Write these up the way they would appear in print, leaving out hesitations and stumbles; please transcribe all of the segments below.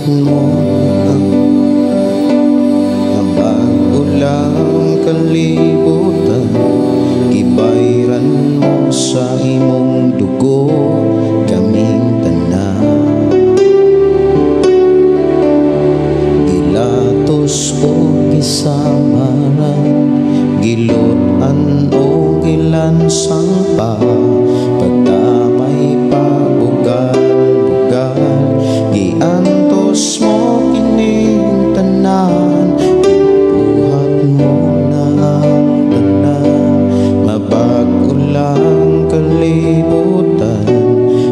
mo ang bagulang kalibutan, gibayran mo sa imong dugo kaming tanan. Gilatos o gisamaran, gilutan o gilansang pa, pagdamay pabugal-bugal, giantos mo kining tanan, ibuhat mo na ang tanan. Mabagulang kalibutan,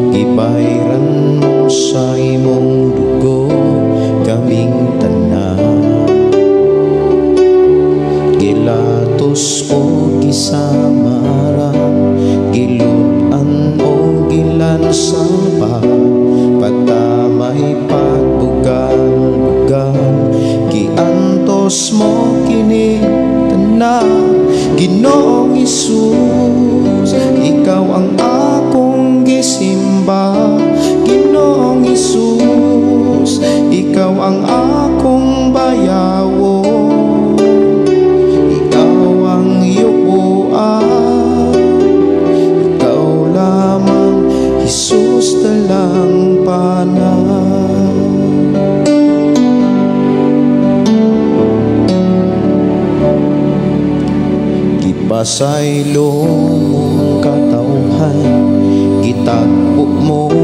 gibayran mo sa imong dugo kaming tanan. Gilatos o gisamaran, gilutan o gilansang pa, pagtamay pagbugal-bugal, giantos mo kini tanan. Ginoong Hesus, ikaw ang akong gisimba. Ginoong Hesus, ikaw ang akong bayawo. Hesus dalang panahon. Gipasaylo mong katauhan, gitagpo mong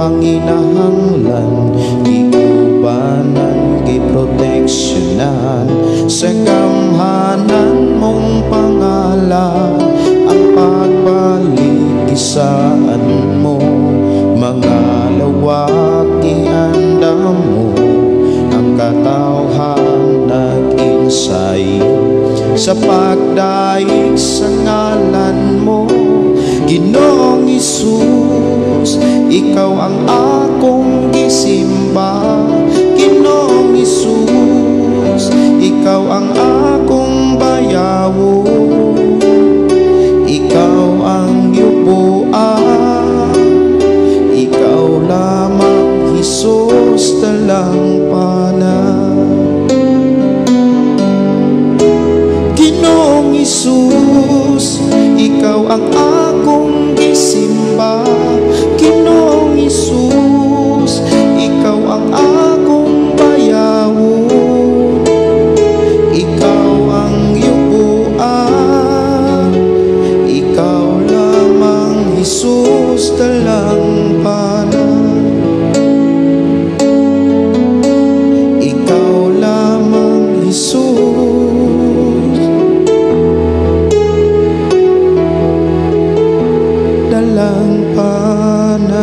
panginahanglan, giubanan, giproteksyonan, sa gamhanan mong pangalan. Ang pagbalik isaan mo, mga lawak iandam mo, ang katawhan nag-insay sa pagdaig sa ngalan mo. Ginoong Hesus, ikaw ang akong gisimba. Ginoong Hesus, ikaw ang akong bayawo. Ikaw ang yubuan, ikaw lamang Hesus dalang panahon. Ginoong Hesus, ikaw ang akong gisimba. Ginoong Hesus, ikaw ang akong bayawo. Ikaw ang yubuan, ikaw lamang Hesus dalang panahon. Ikaw lamang Hesus dalang panahon.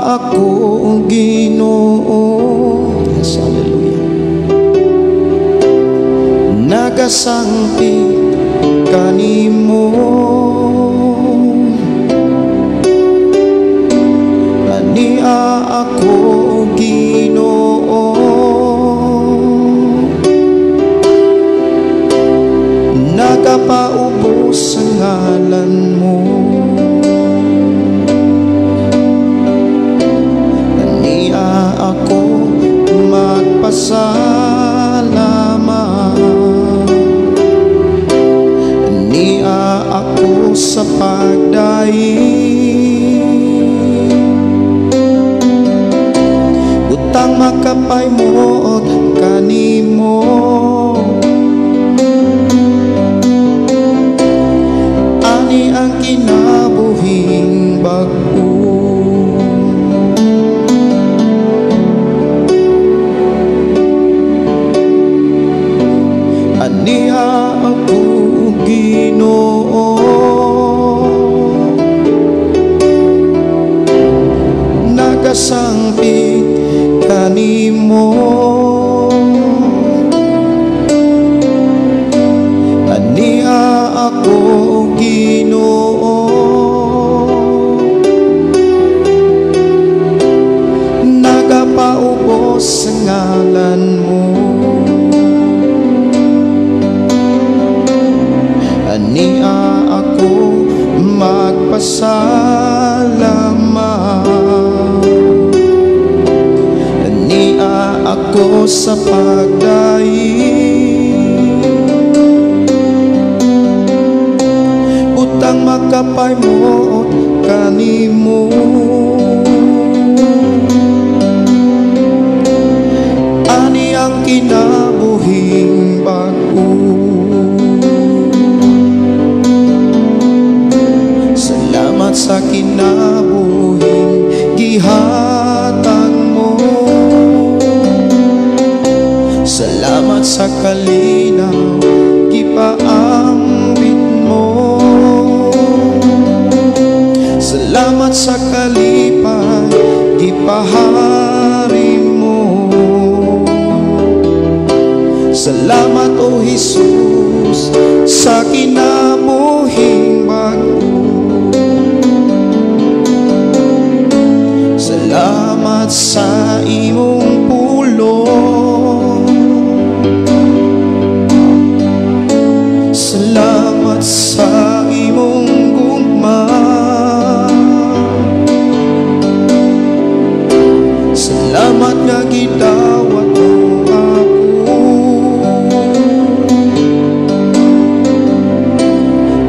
Ako Ginoo, yes, hallelujah, nagasangpit kanimo. Ania ako Ginoo, nagapaubos sa ngalan mo. Ako magpasalamat, niya ako sa pagdaig, utang makapay mo at kanimo. Ani ang kinabuhing bag-o, niya ako Ginoo, nagasangpit kanimo. kanimo. Ania ako Ginoo, nagapaubos sa ngalan mo. Ania ako magpasalamat. Ania ako sa pagdaig, butang makapay mo kanimo. Ani ang kinabuhing bag-o. Salamat sa kinabuhing gihatag mo. Salamat sa kalinaw gipaambit mo. Salamat sa kalipay gipahari mo. Salamat o Jesus sa kinabuhing bag-o. Salamat sa imong pulong. Salamat sa imong gugma. Salamat nga gidawat mo ako.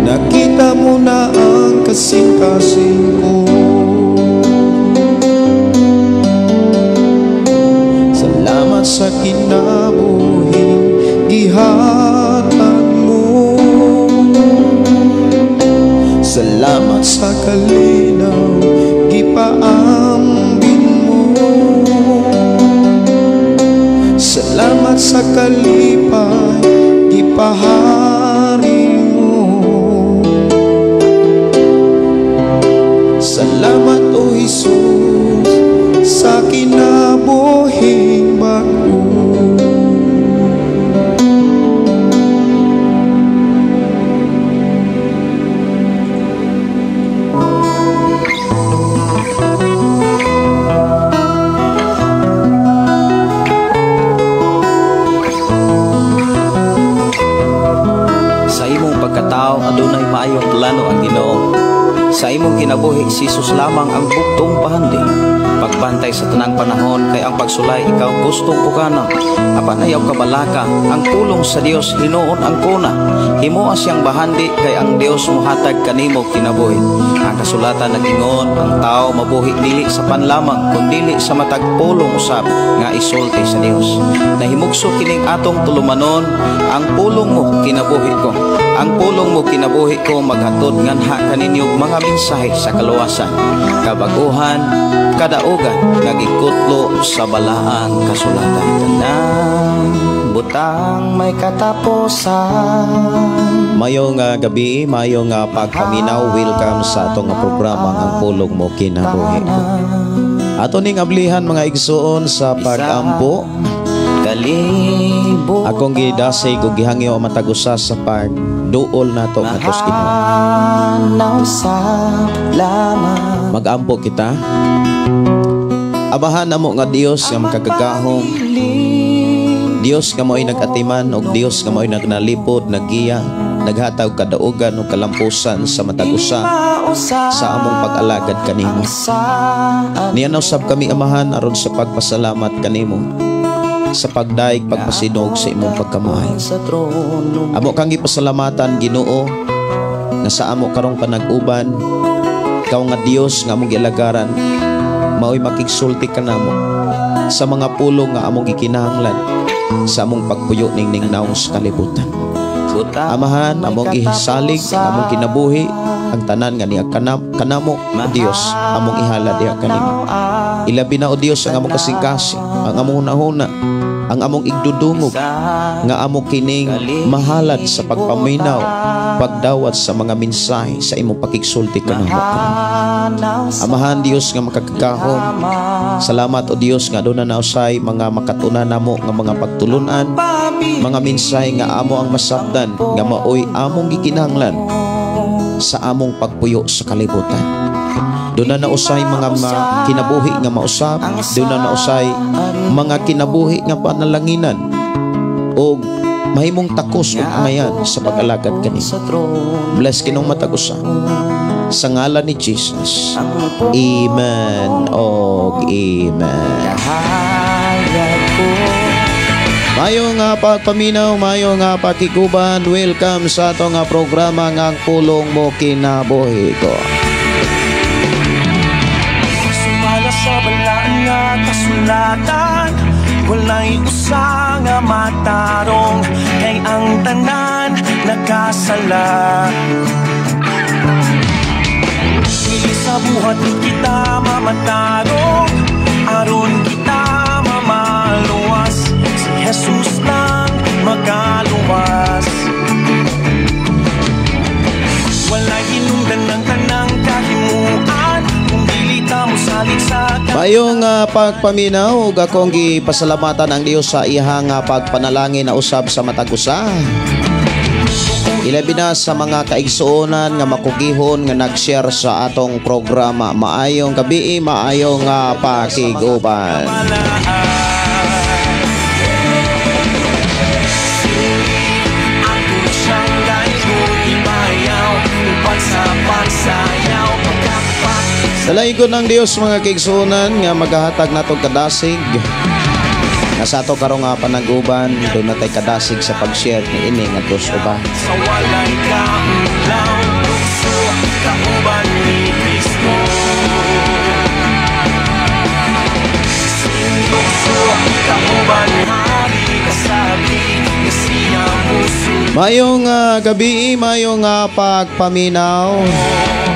Nakita mo na ang kasing-kasing ko. Salamat sa kinabuhing gihatag mo. Salamat sa kalinaw gipaambit mo. Salamat sa kalipay gipahari mo. Salamat o Jesus sa kinabuhing bag-o. Sa imong pagkatao adunay maayong plano ang Ginoo. Sa imong kinabuhi si Jesus lamang ang bugtong pahandi. Pagbantay sa tanang panahon kay ang pagsulay ikaw gustong pukana. Apan ayaw kabalaka ang pulong sa Dios hinuon ang kuna. Himuha siyang bahandi kay ang Dios mohatag kanimo kinabuhi. Ang kasulatan nagingon ang tao mabuhi dili sa panlamang kundi sa matag pulong usab nga isulti sa Dios. Nahimugso kining atong tulumanon ang pulong mo kinabuhi ko. Ang pulong mo kinabuhi ko maghatod nganha kaninyong mga mensahe sa kaluwasan, kabaguhan, kadaugan nagikutlo sa balaang kasulatan. Tanang butang may katapusan. Mayo nga gabi, mayo nga pagpaminaw. Welcome sa atong programa ang pulong mo kinabuhi ko. Ato ning ablihan mga igsuon sa pag-ampo. Akong gidasay kung gihangyo ang matagusa sa pagduol nato atos Ginoo. Mag-ampo kita. Abahan namo nga Dios nga makagagahom. Dios nga mo'y nag-atiman og Dios nga mo'y nagnalipod, naggiya, naghatag kadaugan o kalampusan sa matagusa sa among pag-alagad kanimo. Niya usab kami amahan aron sa pagpasalamat kanimo sa pagdaig pagpasinog sa imong pagkamuhay. Amo kang gipasalamatan Ginoo nga sa amo karong panag-uban ikaw nga Dios nga among gilagaran mao'y makigsulti kanamo sa mga pulong nga among gikinahanglan sa among pagpuyo ning naos kalibutan. Amahan among gisalig among kinabuhi ang tanan nga niya kanamo o Dios among ihala diha kanimo. Ilabi na o Dios ang among kasing-kasing, ang among hunahuna ang among igdudungog nga amo kining mahalad sa pagpaminaw, pagdawat sa mga mensahe sa imong pakigsulti kanamo. Amahan Dios nga makakagahom, salamat o Dios nga doon na nausay mga makatuna namo nga mga pagtulunan, mga mensahe nga amo ang masabdan nga maoy among gikinahanglan sa among pagpuyo sa kalibutan. Doon na nausay mga kinabuhi nga mausap, doon na nausay mga kinabuhi nga panalanginan o mahimong takos ug angayan sa pag-alagad kani. Bless kinong matag-usa sa ngalan ni Jesus. Amen og amen. Mayo nga pagpaminaw, mayo nga pakikuban. Welcome sa ato nga programa nga ang pulong mo kinabuhi ko. Sumala sa balaan nga kasulatan, walay usa nga matarong, kay ang tanan nakasala. Dili sa buhat kita mamatarong, aron kita mamaluwas. Si Jesus lang makaluwas. Walay hinungdan ng tanang kahimuan, kung dili ta mo salig sa mayong pagpaminaw ug akong gipasalamatan ang Dios sa iyang pagpanalangin na usab sa matag-usa. Ilabi na sa mga kaigsuonan nga makugihon nga nag-share sa atong programa. Maayong gabi, maayong pakiguban. Sa laigon ng Dios mga kaigsuonan nga maghahatag natong kadasig nga sa ato karong panag-uban, doon natay kadasig sa pag-share ni ini nga dos uba. Sa walay kaulaw, tukso kauban ni Kristo. Tukso kauban hari kasabi nga siya puso. Mayong gabi, mayong pagpaminaw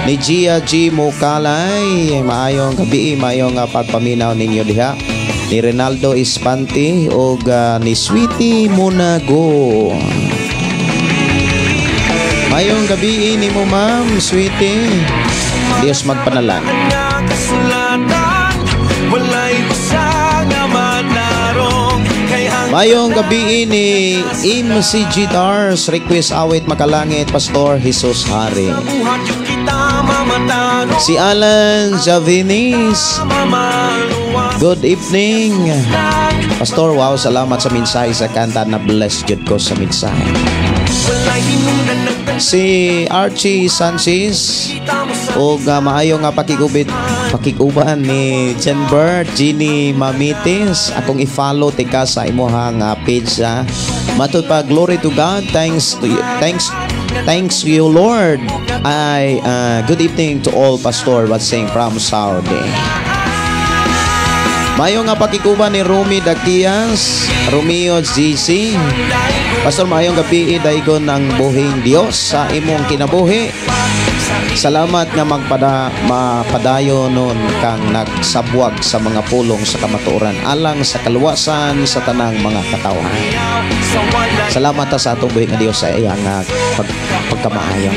ni Gia G. Mukalay. Maayong gabi, mayong pagpaminaw ninyo diha ni Rinaldo Espanti o ni Sweetie Munago. Mayong gabi ni mo ma'am Sweetie. Diyos magpanalang. Mayong gabi ni MCG Dars. Request awit makalangit Pastor Jesus Hari. Si Alan Javinis, good evening Pastor. Wow, salamat sa mensahe sa kanta, na bless jud ko sa mensahe. Si Archie Sanchez o maayo nga pakiguban ni Jenbert Ginny Mamitis. Akong i-follow tika sa imuhang page matud pa. Glory to God. Thanks to you Lord. Good evening to all Pastor watching from Saudi. Mayo nga pakikuban ni Rumi Dakias, Romeo GC. Pastor, mayong gabi, daigon ng buhing Dios sa imong kinabuhi. Salamat nga mapadayo nun kang nagsabwag sa mga pulong sa kamatuoran alang sa kaluwasan sa tanang mga katawan. Salamat sa atong buhing nga Dios sa iyang pagkamaayo.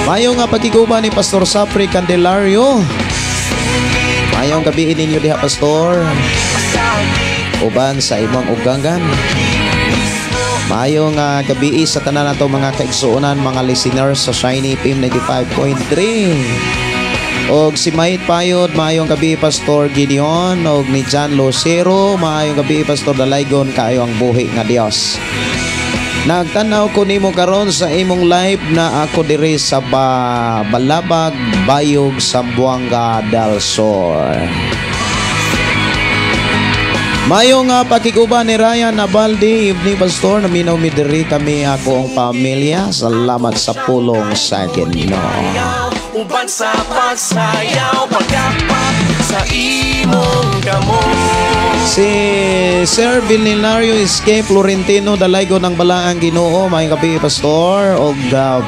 Mayong nga pakikuban ni Pastor Sapri Candelario. Mayong gabi ninyo diha Pastor, uban sa imong ugangan. Mayong gabi sa tanan nato mga kaigsuonan, mga listeners sa Shiny FM 95.3. Og si Mayit Payod, mayong gabi Pastor Gideon, og ni John Lucero, mayong gabi Pastor Dalaygon, kaayo ang buhi nga Dios. Nagtanaw ko nimo karon sa imong live na ako diri sa Balabag, Bayog, Zamboanga del Sur. Mayong pakikuban ni Ryan Nabaldi, evening Pastor, naminaw mi diri kami ako ang pamilya. Salamat sa pulong sa Ginoo. Uban sa pagsayaw, pagkapat sa imong kamo. Si Sir Vilinario Escape Florentino, dalaygo ng balaang Ginoo. Mayong gabi Pastor og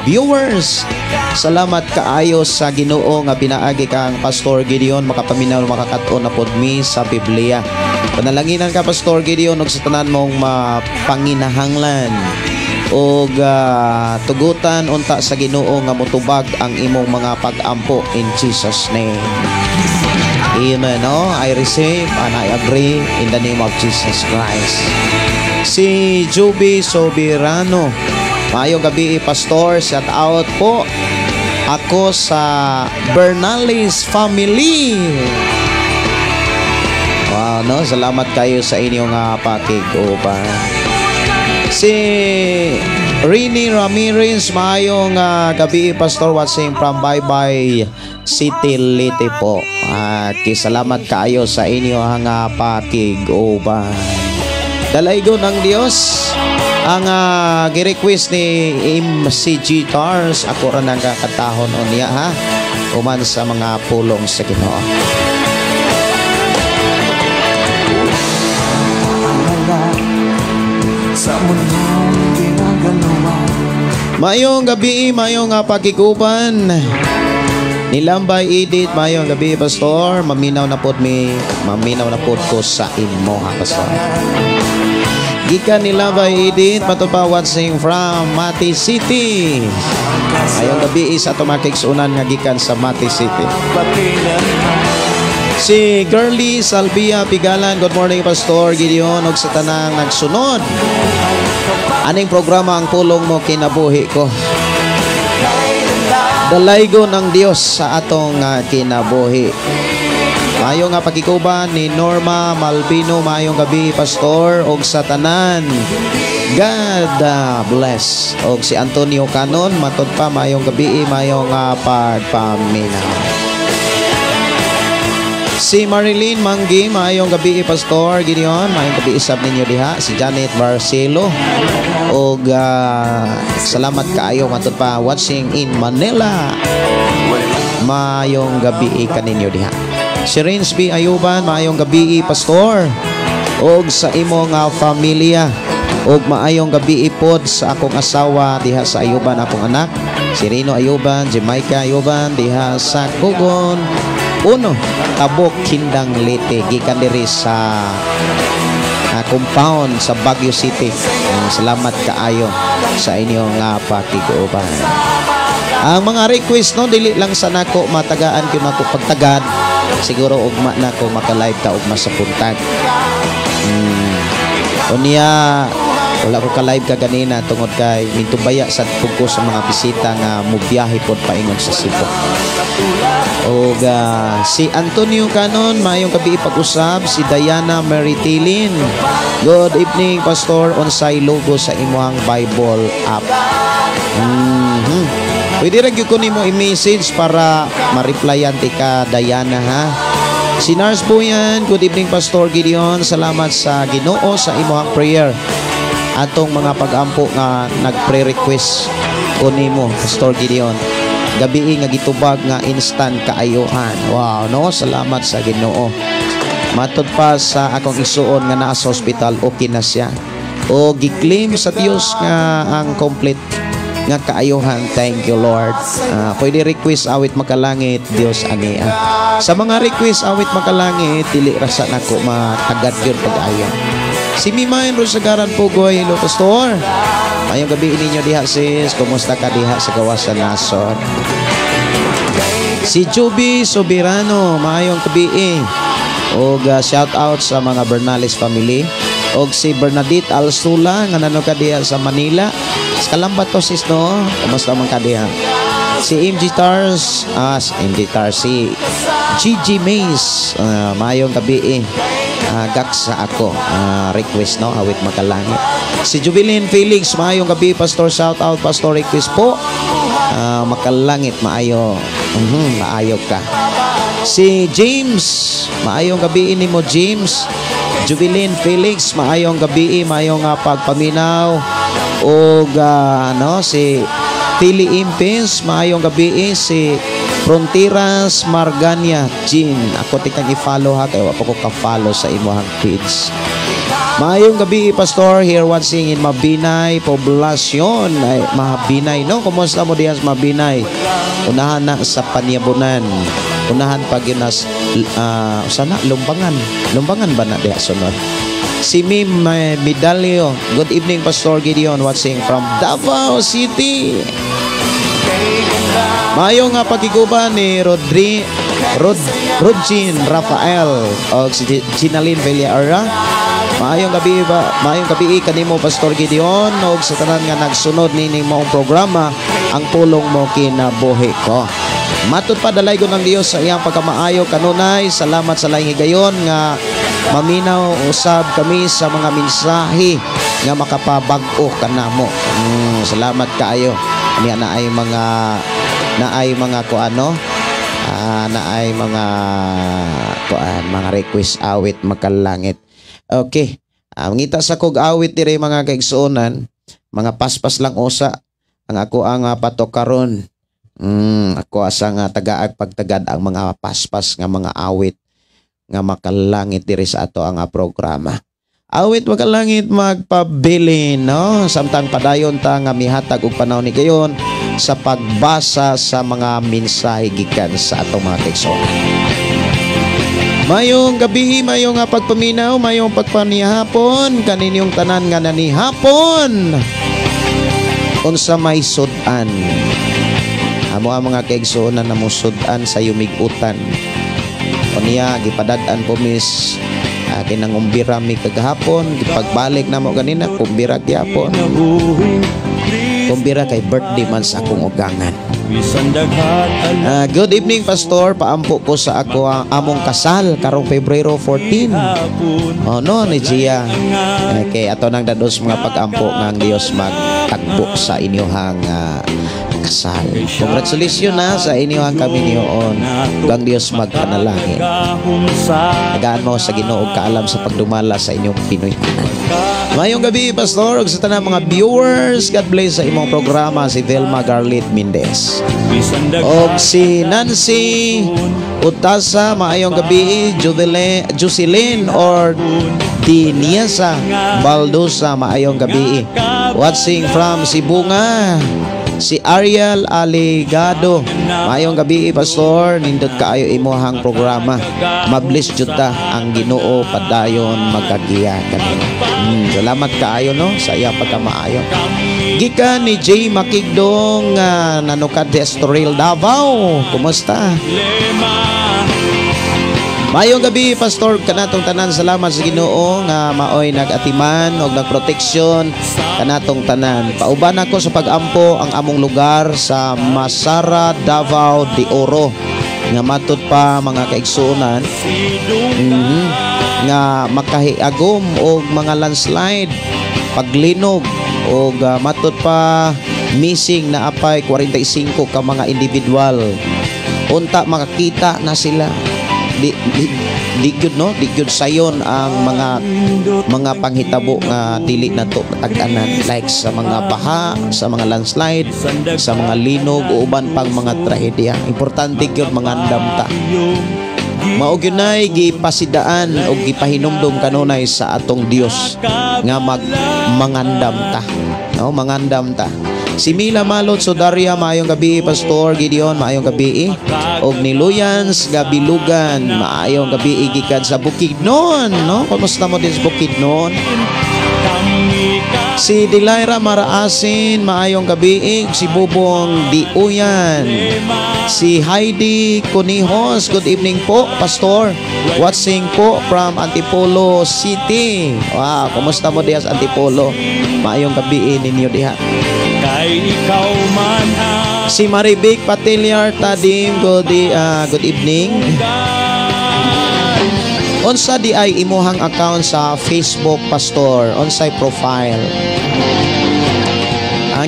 viewers. Salamat kaayo sa Ginoo nga pinaagi kang Pastor Gideon makapaminaw makakaton na pod mi sa Biblia. Panalanginan ka Pastor Gideon og sa tanan mong mapanginahanglan og tugutan unta sa Ginoo nga motubag ang imong mga pag-ampo in Jesus name. Amen. No? I receive and I agree in the name of Jesus Christ. Si Juby Sobirano, maayong gabi Pastor, shout out po ako sa Bernales family. Wow, no? Salamat kayo sa inyong pakiguban. Si Rini Ramirez, maayong gabi Pastor, watching from Bye-Bye City Leyte po. Salamat kayo sa inyong pakiguban. Dalaygo ng Dios ang gi-request ni MCG Tars. Ako rin ang kakatahon o niya ha, uman sa mga pulong sa Ginoo. Mayong gabi, mayong pakikuban. Nilambay Edith, mayong gabi Pastor. Maminaw na po ko sa imo ha Pastor. Gikan nilambay Edith, matupa watching from Mati City. Mayong gabi sa tumakiksunan nga gikan sa Mati City. Si Girly Salvia Pigalan, good morning Pastor Gideon og sa tanang nagsunod. Aning programa ang pulong mo kinabuhi ko. Dalaygo ng Dios sa atong kinabuhi. Mayong pagkikuban ni Norma Malvino, mayong gabi Pastor og sa tanan. God bless. Og si Antonio Canon, matod pa mayong gabi, mayong pagpaminaw. Si Marilyn Manggi, mayong gabi Pastor Gideon, mayong gabi isab ninyo diha. Si Janet Barcelo og salamat kaayo matod pa watching in Manila. Mayong gabi kaninyo diha. Si Rinsby Ayuban, mayong gabi Pastor og sa imong pamilya. Og maayong gabi pod sa akong asawa diha sa Ayuban, akong anak si Rino Ayuban, Jamaica Ayuban diha sa Kugon Uno, Tabok, Kindang, Leyte, gikan diri sa compound sa Baguio City. Salamat kaayo sa inyong pakiguban. Ang mga request no dili lang sa nako matagaan gyud nako pagtagad. Siguro ugma nako maka-live ta ugma sa puntag. Unya wala ko ka-live ka ganina tungod kay mintubaya sad pugko sa mga bisita nga mobiyahe pod paingon sa Cebu. O si Antonio Canon, mayong gabi pag-usab. Si Diana Maritilin, good evening Pastor, unsay logo sa imuhang Bible app. Pwede rin ko nimo i-message para ma-replyan ti ka Diana ha. Si Nars Buyan, good evening Pastor Gideon, salamat sa Ginoo sa imuhang prayer. Atong mga pag-ampo nga nag-pre-request ko nimo Pastor Gideon. Gabi nga gitubag nga instant kaayuhan. Wow, no? Salamat sa Ginoo. Matod pa sa akong isuon nga naa sa hospital, okay na siya. O gi-claim sa Dios nga ang complete nga kaayuhan. Thank you Lord. Pwede request awit makalangit Dios ani. Sa mga request awit makalangit dili rasa nako matagad gyud pag-ayo. Si Mimayan Rosagaran Pugoy, hello Pastor. Mayong gabi ninyo diha sis, kumusta ka diha sa gawas sa nasod? Si Juby Sobirano, mayong gabi og shout out sa mga Bernales family. Og si Bernadette Alsula nga nano ka diha sa Manila. Sa Kalambat to sis no, kumusta man ka diha? Si MG Tars, si Gigi Mays, mayong gabi gaksa ako request no awit makalangit. Si Jubilin Felix, maayong gabi Pastor, shout out Pastor, request po makalangit maayo. Maayo ka. Si James, maayong gabi nimo James. Jubilin Felix, maayong gabi, maayong pagpaminaw. Og si Tili Impins, maayong gabi. Si Frontiras Margania Jean, ako tikang i-follow ha, kaya wapa ko ka-follow sa imuhang page. Maayong gabi Pastor, here watching in Mabinay Poblacion. Ay, Mabinay no, kumusta mo diyan sa Mabinay? Unahan na sa Panyabunan, unahan pag yun sana lumbangan ba na diha sunod? Si Mim Medalio. Good evening, Pastor Gideon, watching from Davao City. Mayo nga pagiguban ni Rodjin Rafael o si Ginaline Villara. Maayong gabi kanimo, Pastor Gideon, og sa tanan nga nagsunod nining maong programa, ang pulong mo kinabuhi ko. Matud pa dalay ko ng Dios sa iyang pagkamaayo kanunay. Salamat sa laing higayon nga maminaw usab kami sa mga mensahe nga makapabag-o kanamo. Salamat kaayo. Niya na ay mga kuano, naay mga request awit makalangit. Okay. Ngita sa kog awit dire mga kaigsuonan, mga paspas lang usa ang ako ang patok karon. Ako asa nga tagaag pagtagad ang mga paspas nga mga awit nga makalangit diri sa ato ang programa. Awit makalangit magpabilin, no? Samtang padayon ta nga mihatag og panahon ni gayon sa pagbasa sa mga mensahe gikan sa atong mga kaigsuonan. Mayong gabi, mayong pagpaminaw, mayong pagpanihapon, kaninyong tanan nga nanihapon. Unsa may sudan. Amo ang mga kaigsuonan na musudan sa yumigutan. O niya, gipadad-an po mis, kinangumbira mi kagahapon, gipagbalik na mo ganina, kumbira gyapon. Kumbira kay birthday man sa akong ugangan. Good evening, Pastor. Paampo ko sa ako ang among kasal karong Pebrero 14. No, ni Gia. Kay ato nang dados mga pagampo nga ang Dios magtagbo sa inyohang kasal. Congratulations na sa inyohang kami niyoon. Ang Dios magpanalangin. Nagaan mo sa Ginoo kaalam sa pagdumala sa inyong Pinoy. Mayong gabi, Pastor, ug sa tanang mga viewers, God bless sa imong programa, si Velma Garlit Mendez. Og si Nancy Utasa, maayong gabi. Jocelyn or Diniasa Baldosa, maayong gabi. Watching from Sibunga, si Ariel Aligado, maayong gabi, Pastor. Nindot kaayo imuhang programa. Mabless jud ta ang Ginoo padayon magagiya kanila. Salamat kaayo no sa iya pagkamaayo. Gikan ni J Makigdong nanukad de Estoril, Davao. Kumusta? Mayong gabi, Pastor, kanatong tanan. Salamat sa Ginoo nga maoy nagatiman og nagproteksyon kanatong tanan. Pauban ako sa pagampo ang among lugar sa Masara, Davao de Oro. Nga matud pa mga kaigsuonan nga makahiagom og mga landslide, paglinog og matud pa missing na apay 45 ka mga individual. Unta makakita na sila. Di good no, di good sayon ang mga panghitabo nga dili na to tag-anan, like sa mga baha, sa mga landslide, sa mga linog o uban pang mga trahedya. Importante gyud mangandam ta. Mao gyud nay gipasidaan o gipahinumdum kanunay sa atong Dios nga mangandam ta. No, mangandam ta. Si Mila Malot Sodaria, maayong gabi, Pastor Gideon, maayong gabi. Og ni Luyans Gabilugan, maayong gabi gikan sa Bukidnon, no? Kumusta mo din sa Bukidnon? Si Delaira Maraasin, maayong gabi. Si Bubong Diuyan. Si Heidi Conijos, good evening po, Pastor. Watching po from Antipolo City. Wow, kumusta mo diha sa Antipolo? Maayong gabi ninyo diha. Si Maribik Patilyar Tadim, good evening. Unsa di ay imuhang account sa Facebook, Pastor? Unsay profile?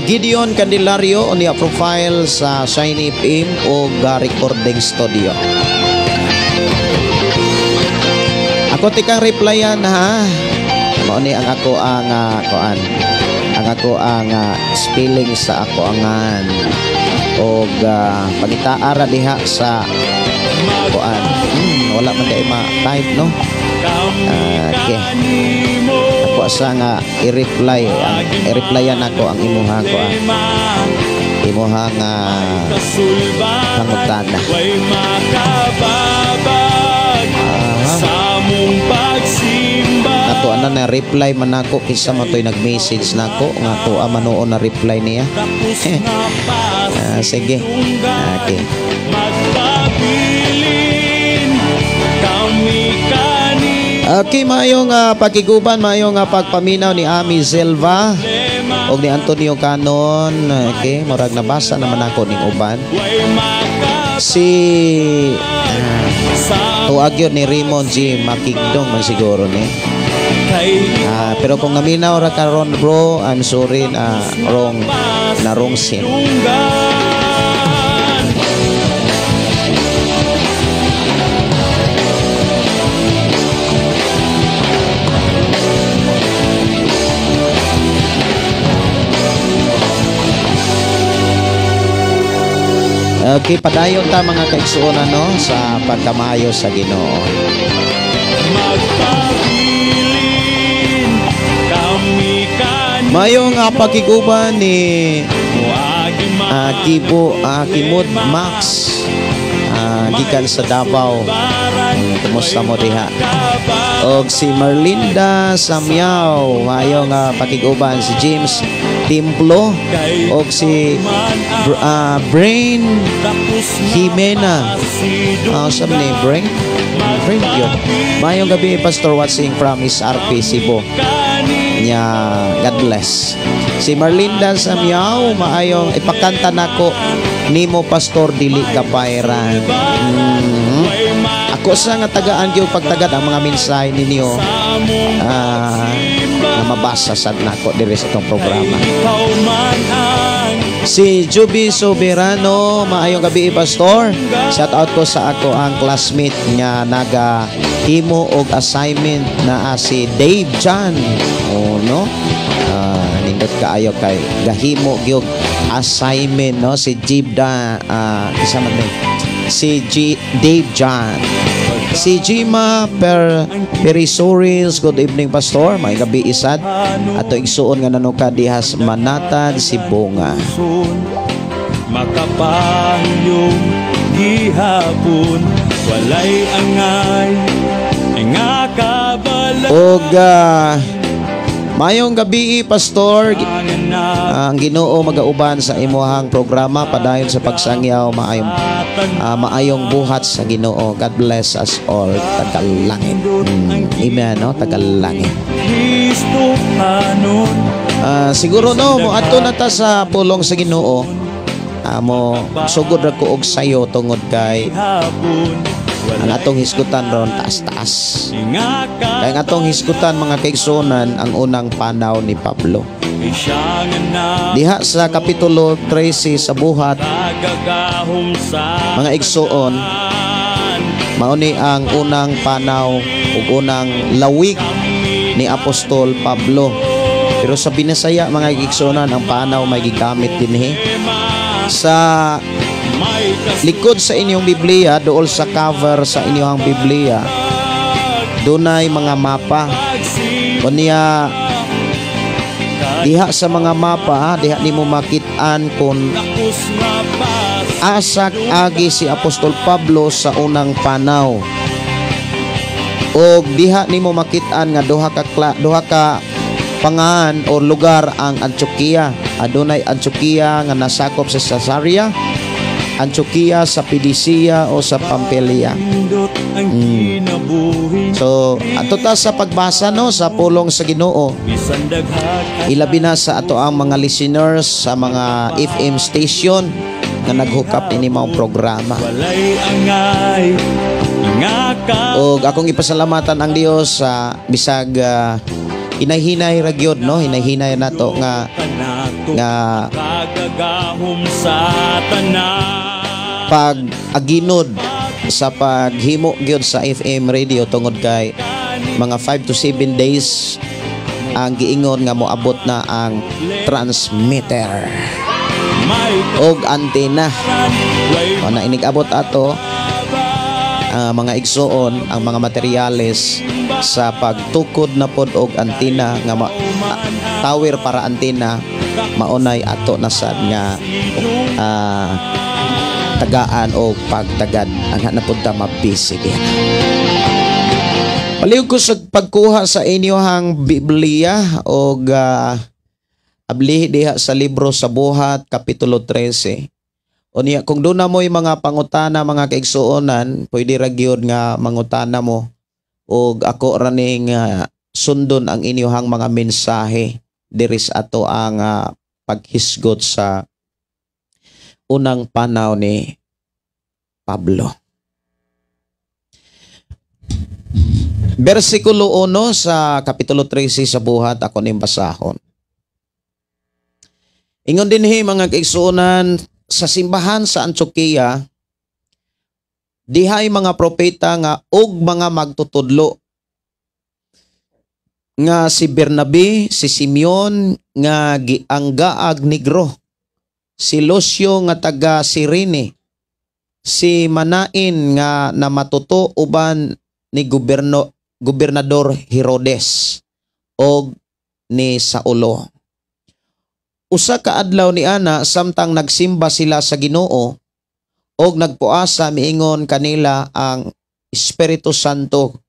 Gideon Candelario unya profile sa Shiny FM o Recording Studio. Ako tikang replyan ha. Mao ni ang ako ang kuan. Ang ako ang spelling sa ako angan og pangitaara diha sa kuan. Wala man kay ma-type no. Okay. Ako asa nga i-replyan ako ang imuhang kuan. Imuhang pangutana. ana na reply man nako kinsa man toy nag-message nako nga to manoon na reply niya. Sige. Okay. Okay, mayong pakiguban, mayong pagpaminaw ni Ami Silva o ni Antonio Canon. Okay, murag nabasa naman ako ning uban. Si tuwag yun ni Raymond G. Makigdong man siguro ni. Pero kung naminaw ra karon bro, I'm sorry, wrong scene. Okay, padayon ta mga kaigsuonan no sa pagkamayo sa Ginoo. Mayong pakiguban ni Kimud Max gikan sa Davao. Kumusta mo diha? Og si Marlinda Samyaw, mayong pakiguban si James Timplo og si Brain Jimena. Saan ni Brain yun. Mayong gabi Pastor watching from SRP Cebu. Nya God bless. Si Marlinda Samyaw, maayong ipakanta nako nimo Pastor dili kapairan. Ako sa nga tagaan gyud pagtagad ang mga mensahe ninyo na mabasa sad nako diri sa itong programa. Si Juby Soberano, maayong gabi Pastor. Shout out ko sa ako ang classmate nga naga himo og assignment na si Dave John. No? Nindot kaayo kay gahimo gyud assignment no si Jibda isama ni si Dave John. Si Jima Perisoris, good evening Pastor. May gabi isad. Ato igsuon nga nanuka dihas Manatad si Bunga. Makapahyong gihapon walay angay nga kabala. Og mayong gabi Pastor. Ang Ginoo magauban sa imuhang programa padayon sa pagsangyaw maayong buhat sa Ginoo. God bless us all. Tagalangit. Amen no, tagalangit. Siguro no mo adto na ta sa pulong sa Ginoo. Mo sugod ra ko og sayo tungod kay ang atong hisgutan ron taas-taas. Kaya ang atong hisgutan mga kaigsunan ang unang panaw ni Pablo. Diha sa kapitulo 13 sa buhat mga igsuon mauni ang unang panaw ug unang lawig ni Apostol Pablo. Pero sa Binasaya mga igsuonan ang panaw may gigamit dinhi sa likod sa inyong Biblia, dool sa cover sa inyong Biblia, dunay mga mapa. Unya diha sa mga mapa, diha nimo makit-an kung asak agi si Apostol Pablo sa unang panaw. O diha nimo makit-an nga duha ka pangahan o lugar ang Antioquia. Adunay Antioquia nga nasakop sa Caesarea, Antioquia sa Pilicia o sa Pamphylia. So, ato ta sa pagbasa no sa pulong sa Ginoo. Ilabi na sa ato ang mga listeners sa mga FM station nga naghukap ini maong programa. O akong ipasalamatan ang Dios sa bisag hinay-hinay ra gyud no, hinay-hinay nato nga pag-aginod sa paghimo gyud sa FM radio tungod kay mga 5 to 7 days ang giingon nga moabot na ang transmitter og antena. O na inigabot ato mga igsuon ang mga materyales sa pagtukod na pod og antena nga tower para antena maunay ato na sad nga tagaan o pagtagad ang hanapod ta mabisig. Paliw ko sa pagkuha sa inyohang Biblia o abli diha sa libro sa Buhat kapitulo 13. O niya kung doon na mo yung mga pangutana mga kaigsuonan, pwede ra gyud nga mangutana mo o ako raning sundon ang inyohang mga mensahe diri sa ato ang paghisgot sa unang panaw ni Pablo. Versikulo 1 sa kapitulo 13 sa Buhat, ako ning basahon. Ingon dinhi mga kaigsuonan, sa simbahan sa Antioquia, dihay mga propeta nga og mga magtutudlo nga si Bernabe, si Simeon nga gianggaag Negro, si Lucio nga taga Cirene, si Manain nga namatuto uban ni Gobernador Herodes og ni Saulo. Usa ka adlaw ni ana samtang nagsimba sila sa Ginoo og nagpuasa miingon kanila ang Espiritu Santo,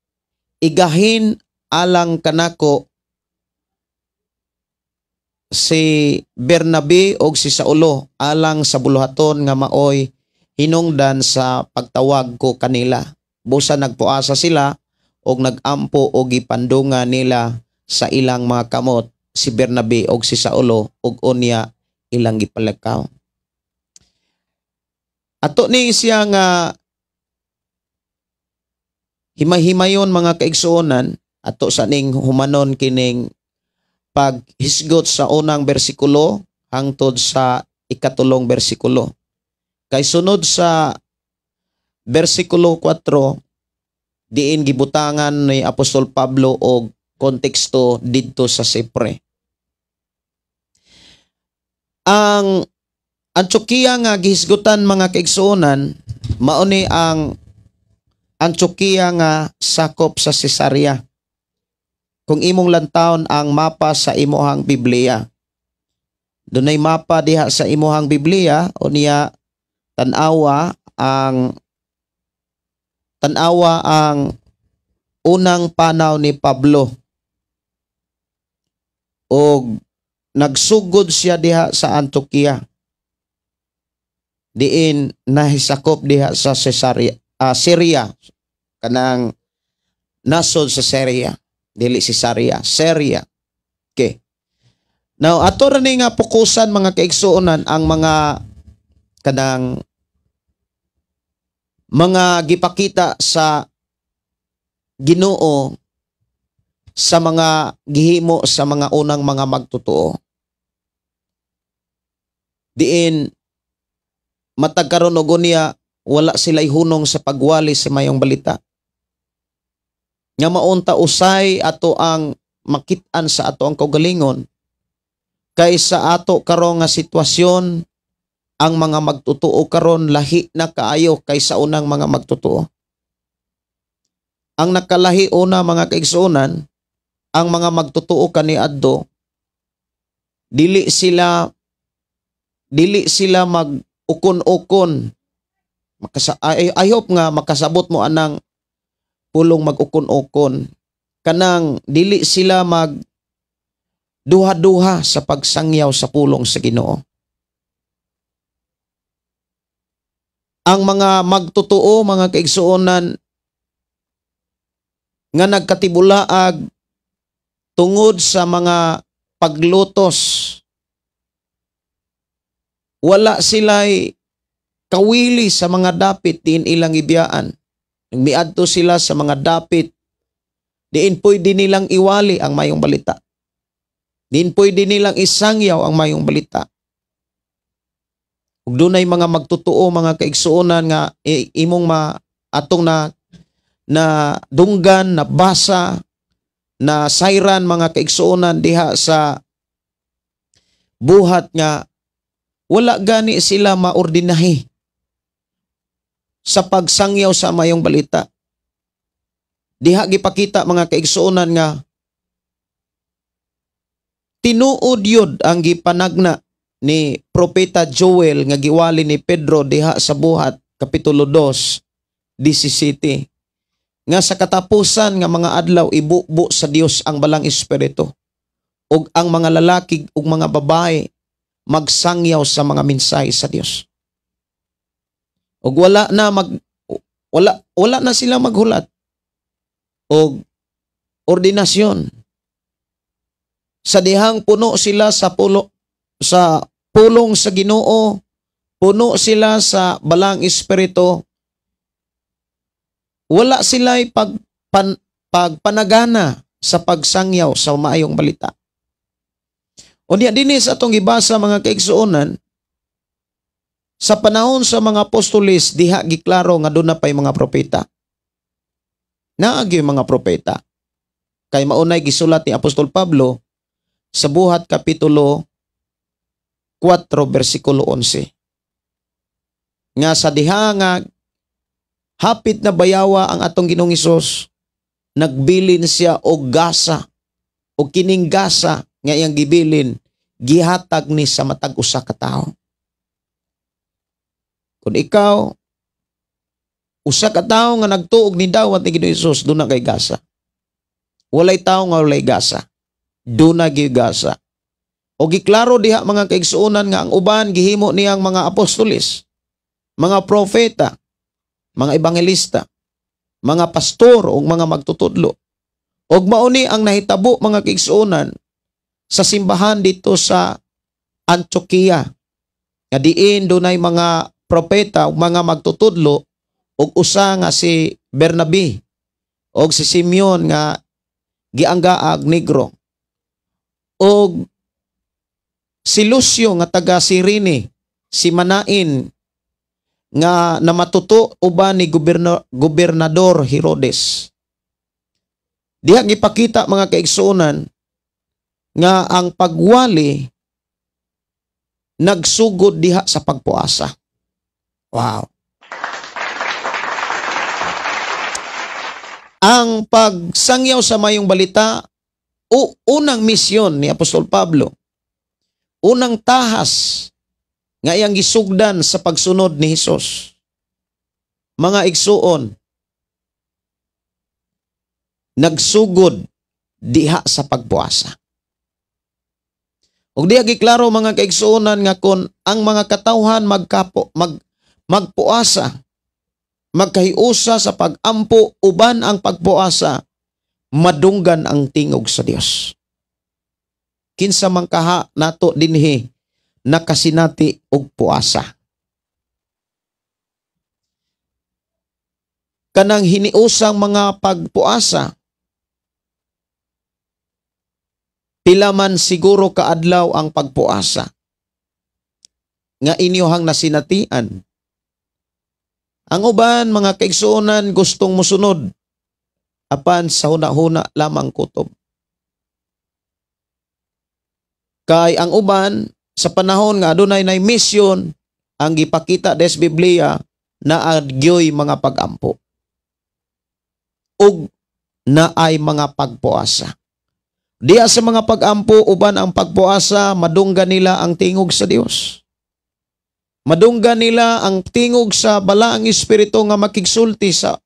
igahin alang kanako si Bernabe og si Saulo alang sa buluhaton nga maoy hinungdan sa pagtawag ko kanila. Busa nagpuasa sila og nagampo og gipandungan nila sa ilang mga kamot si Bernabe og si Saulo og unya ilang gipalakaw. Ato ni siya nga himay-himayon mga kaigsuonan, ato sa ning humanon kining paghisgot sa unang bersikulo hangtod sa ikatulong bersikulo. Kay sunod sa bersikulo 4 diin gibutangan ni Apostol Pablo og konteksto didto sa Sipre. Ang Antioquia nga gihisgutan mga kaigsuonan, mauni ang Antioquia nga sakop sa Cesarea. Kung imong lantawon ang mapa sa imuhang Biblia, dunay mapa diha sa imuhang Biblia, o niya tanawa ang unang panaw ni Pablo. Og nagsugod siya diha sa Antioquia. Diin nahisakop diha sa Syria. Kanang nasod sa Syria. Dili si Syria. Okay. Now, ato rin nga pukusan mga kaigsuonan ang mga kanang mga gipakita sa Ginoo sa mga gihimo sa mga unang mga magtotoo. Diin matag karon og unya wala sila'y hunong sa pagwali sa mayong balita. Nga maunta usay ato ang makit-an sa ato ang kaugalingon kaysa ato karon nga sitwasyon ang mga magtotoo karon lahi na kaayo kaysa unang mga magtotoo. Ang nakalahi una mga kaigsuonan, ang mga magtotoo kaniadto dili sila mag-ukon-ukon. I hope nga makasabot mo anang pulong mag-ukon-ukon. Kanang dili sila mag duha-duha sa pagsangyaw sa pulong sa Ginoo. Ang mga magtotoo mga kaigsuonan nga nagkatibulaag tungod sa mga paglutos, wala sila'y kawili sa mga dapit diin ilang ibiyaan. Nagmiadto sila sa mga dapit diin pwede nilang iwali ang mayong balita. Diin pwede nilang isangyaw ang mayong balita. Ug dunay mga magtotoo mga kaigsuonan nga imong atong na dunggan, na basa, na sayran mga kaigsuonan diha sa Buhat nga wala gani sila maordinahi sa pagsangyaw sa mayong balita. Diha gipakita mga kaigsuonan nga tinuod yun ang gipanagna ni Propeta Joel nga giwali ni Pedro diha sa Buhat kapitulo 2, 17. nga sa katapusan nga mga adlaw ibubo sa Dios ang balang espiritu ug ang mga lalaki ug mga babae magsangyaw sa mga mensahe sa Dios. Ug wala na sila maghulat og ordinasyon. Sa dihang puno sila sa pulong sa Ginoo, puno sila sa balang espiritu, wala sila'y pagpanagana sa pagsangyaw sa maayong balita. Unya dinhi sa atong gibasa mga kaigsuonan, sa panahon sa mga apostoles diha giklaro nga doon na pa'y mga propeta. Naagi mga propeta. Kay maunay gisulat ni Apostol Pablo sa Buhat Kapitulo 4 versikulo 11. Nga sa diha nga hapit na bayawa ang atong Ginoong Hesus, nagbilin siya og gasa o kining gasa nga iyang gibilin gihatag ni sa matag usa ka tawo. Kung ikaw usa ka tawo nga nagtuog ni dawat ni Ginoong Hesus, doon na kay gasa. Walay tawo nga walay gasa, doon na gyud gasa. O giklaro diha mga kaigsuonan nga ang uban gihimo niyang mga apostoles, mga propeta, mga ebangelista, mga pastor o mga magtutudlo. Og mauni ang nahitabo mga kaigsuonan sa simbahan dito sa Antioquia. Nga diin dunay mga propeta o mga magtutudlo og usa nga si Bernabe og si Simeon nga gianggaag negro. Og si Lucio nga taga Cirene, si Manain nga namatuto uban ni Gobernador Herodes. Diha gipakita mga kaigsuonan nga ang pagwali nagsugod diha sa pagpuasa. Wow. Ang pagsangyaw sa mayong balita o unang misyon ni Apostol Pablo, unang tahas nga iyang gisugdan sa pagsunod ni Hesus. Mga igsuon, nagsugod diha sa pagpuasa. Ug diha giklaro mga kaigsuonan nga kon ang mga katawhan magpuasa, magkahiusa sa pagampo uban ang pagpuasa, madunggan ang tingog sa Dios. Kinsa man kaha nato dinhi nakasinati og puasa. Kanang hiniusang mga pagpuasa, pila man siguro kaadlaw ang pagpuasa nga inyohang nasinatian. Ang uban mga kaigsuonan gustong musunod apan sa huna-huna lamang kutob. Kay ang uban sa panahon nga adunay nay misyon ang gipakita des Biblia na agyoy mga pagampo ug naay mga pagpuasa. Diya sa mga pagampo uban ang pagpuasa, madunggan nila ang tingog sa Dios. Madunggan nila ang tingog sa balaang espiritu nga makigsulti sa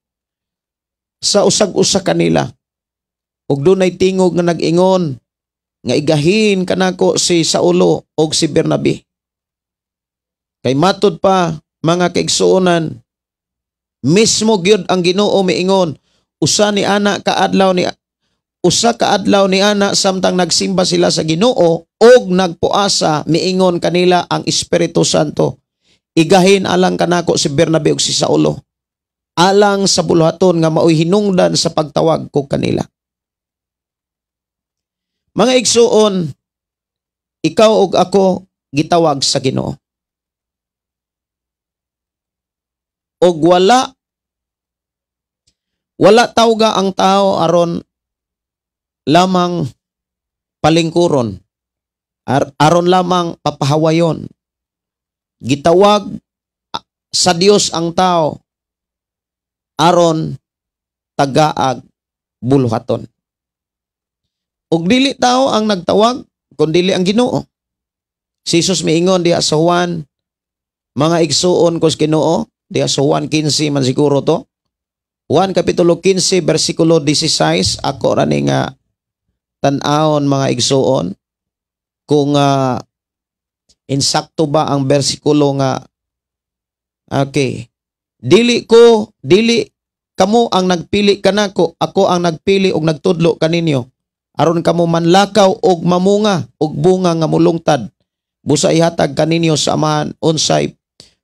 usag-usa kanila. Ug dunay tingog nga nag-ingon nga igahin kanako si Saulo og si Bernabe. Kay matud pa mga kaigsuonan, mismo gyud ang Ginoo miingon, usa kaadlaw ni ana samtang nagsimba sila sa Ginoo og nagpuasa, miingon kanila ang Espiritu Santo, igahin alang kanako si Bernabe ug si Saulo, alang sa buluhaton nga maoy hinungdan sa pagtawag ko kanila. Mga igsuon, ikaw ug ako gitawag sa Ginoo. Og wala tawga ang tao aron lamang palingkuron, aron lamang papahawayon. Gitawag sa Dios ang tao aron tagaag buluhaton. Ug dili tao ang nagtawag, kundi ang Ginoo. Si Jesus miingon diha sa Juan, mga igsuon ko sa Ginoo, diha sa Juan 15 man siguro to, Juan Kapitulo 15, versikulo 16, ako rani nga tan-aon mga igsuon, kung insakto ba ang versikulo nga, okay, dili kamo ang nagpili kanako, ako ang nagpili og nagtudlo kaninyo, aron kamo manlakaw og mamunga og bunga nga mulungtad, busa ihatag kaninyo sa amahan unsay,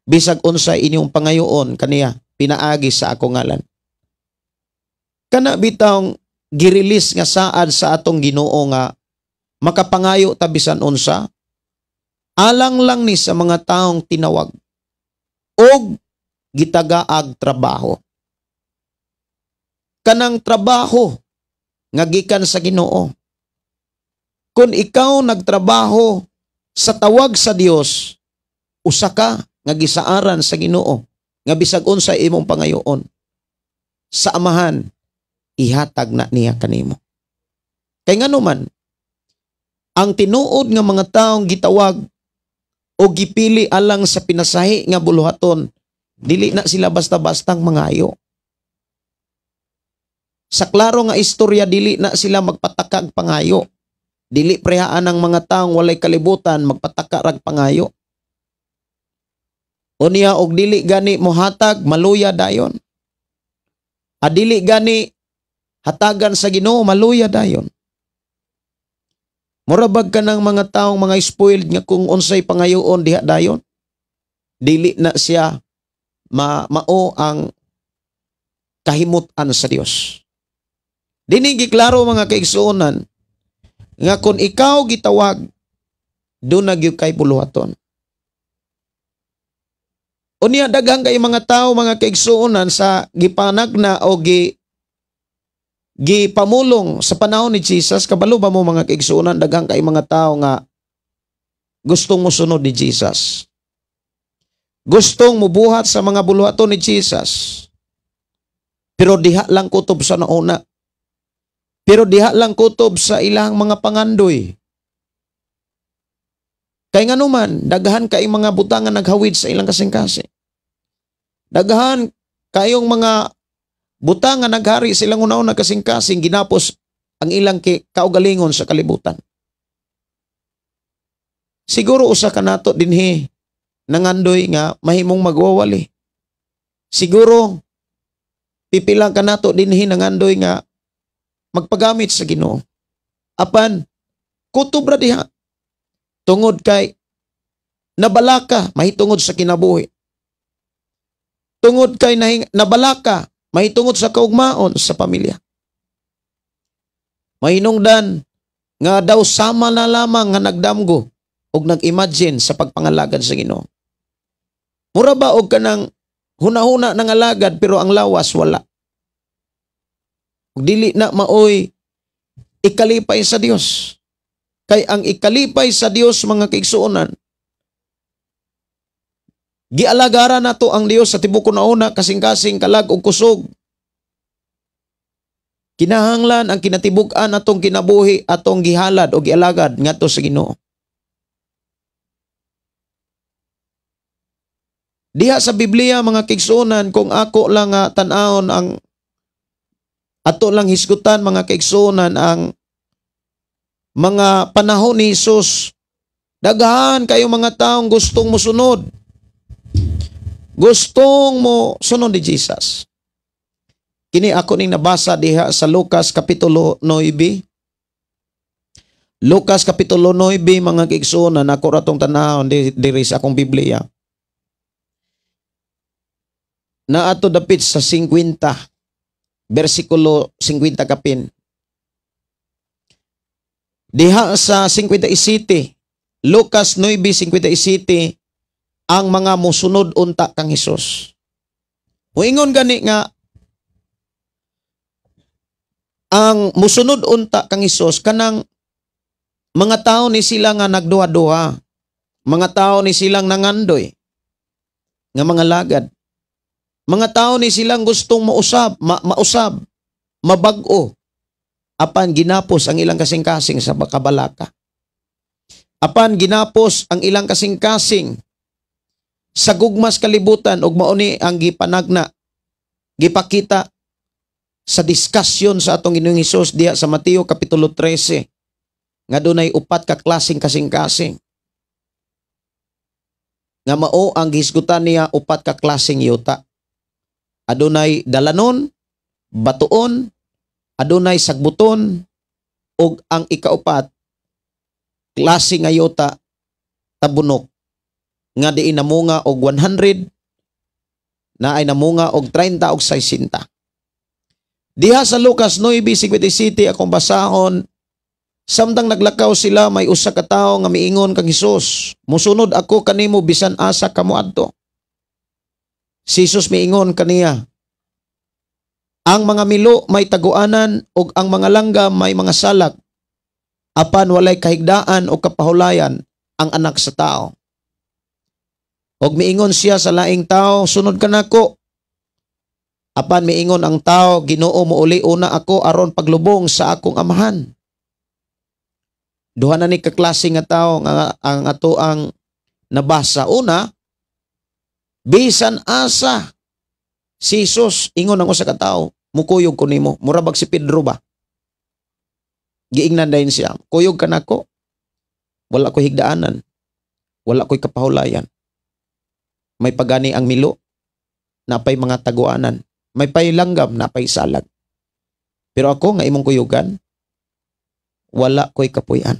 bisag unsay inyong pangayoon kaniya, pinaagi sa ako ngalan. Kana bitawng girilis nga saad sa atong Ginoo nga makapangayo tabisan unsa, alang lang ni sa mga taong tinawag og gitagaag trabaho. Kanang trabaho nga gikan sa Ginoo. Kung ikaw nagtrabaho sa tawag sa Dios, usa ka nga gisaaran sa Ginoo nga bisag unsa imong pangayoon sa amahan, ihatag na niya kanimo. Kay ngano man, ang tinuod nga mga taong gitawag o gipili alang sa pinasahi nga buluhaton, dili na sila basta-bastang mangayo. Sa klaro nga istorya, dili na sila magpatakag pangayo. Dili prehaan ang mga taong walay kalibutan magpataka rag pangayo. Unya og dili gani mohatag maluya dayon. Adili gani hatagan sa Ginoo maluya dayon. Murabag ka ng mga taong mga spoiled nga kung unsay pangayoon diha dayon. Dili na siya mao ang kahimutan sa Dios. Dini giklaro mga kaigsuonan nga kung ikaw gitawag, doon na gyud kay buluhaton. Unya daghang kay mga tao mga kaigsuonan sa gipanagna o gipamulong sa panahon ni Jesus, kabalo ba mo mga kaigsuonan, daghang kay mga tao nga gustong mosunod ni Jesus. Gustong mubuhat sa mga buluhaton ni Jesus. Pero diha lang kutob sa nauna. Pero diha lang kutob sa ilang mga pangandoy. Kay nga naman, daghan kay mga butangan naghawid sa ilang kasing-kasing. Daghan kayong mga butangan naghari sa ilang una-una kasing-kasing, ginapos ang ilang kaugalingon sa kalibutan. Siguro usa ka nato dinhi nangandoy nga mahimong magwawali. Siguro pipila ka nato dinhi nangandoy nga magpagamit sa Ginoo. Apan kutob ra diha tungod kay nabalaka mahitungod sa kinabuhi. Tungod kay nabalaka mahitungod sa kaugmaon sa pamilya. Mahinungdan nga daw sama na lamang nga nagdamgo og nag-imagine sa pagpangalagad sa Ginoo. Mura ba og kanang huna-huna nang alagad pero ang lawas wala. Dili na maoy ikalipay sa Dios. Kay ang ikalipay sa Dios mga kaigsuonan, gialagaran nato ang Dios sa tibuok una kasing-kasing kalag ug kusog. Kinahanglan ang kinatibuk-an atong kinabuhi atong gihalad o gialagad ngadto sa Ginoo. Diha sa Biblia mga kaigsuonan, kung ako lang tan-awon ang ato lang hisgutan mga kaigsuonan ang mga panahon ni Jesus, daghan kayo mga taong gustong mosunod. Gustong mo sunod ni Jesus. Kini ako ning nabasa diha sa Lucas Kapitulo 9. Lucas Kapitulo 9 mga kaigsuonan, ako ratong tanahon diri sa akong Biblia. Na ato dapit sa 50. Versikulo 50 kapin. Diha sa 57, Lucas 9:57, ang mga musunod unta kang Hesus. Muingon gani nga ang musunod unta kang Hesus kanang mga tao ni sila nga nagduha-duha, mga tao ni silang nangandoy nga mga lagad. Mga tao ni silang gustong mausab, mabag-o, apan ginapos ang ilang kasing-kasing sa kabalaka. Apan ginapos ang ilang kasing-kasing sa gugmas kalibutan ug mauni ang gipanagna, gipakita sa diskasyon sa atong Ginoong Hesus diha sa Mateo Kapitulo 13 nga dunay upat ka klaseng kasing-kasing. Nga mao ang gihisgutan niya upat ka klaseng yuta. Adunay dalanon, batuon, adunay sagbuton, ug ang ikaupat klase nga yuta tabunok nga diin namunga og 100 na ay namunga og 30 og 60. Diha sa Lucas 9:57 akong basahon, samtang naglakaw sila may usa ka tawo nga miingon kang Hesus, "Musunod ako kanimo bisan asa kamo adto." Si Jesus miingon kaniya, "Ang mga milo may taguanan ug ang mga langgam may mga salak, apan walay kahigdaan o kapahulayan ang anak sa tao." Og miingon siya sa laing tao, "Sunod ka nako." Apan miingon ang tao, "Ginoo, mouli una ako aron paglubong sa akong amahan." Duha na ni kaklase nga tao nga ang ato ang nabasa. Una, bisan asa si Jesus ingon ang usa ka tawo, "Mukuyog ko nimo." Murabag si Pedro ba? Giingnan dayon siya, "Kuyog ka nako. Wala ko higdaanan. Wala ko'y kapahulayan. May pagani ang milo, napay mga taguanan. May pailanggam, napay salag. Pero ako nga imong kuyugan, wala ko'y kapuy-an."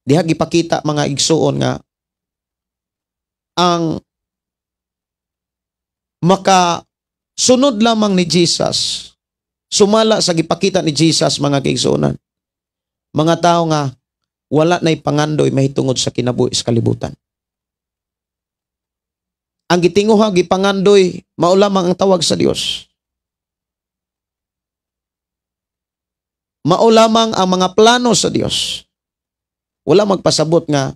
Diha gipakita mga igsuon nga ang makasunod lamang ni Jesus, sumala sa gipakita ni Jesus mga kaigsuonan, mga tao nga wala na'y pangandoy mahitungod sa kinabuhi sa kalibutan. Ang gitinguha gipangandoy mao lamang ang tawag sa Dios. Mao lamang ang mga plano sa Dios. Wala magpasabot nga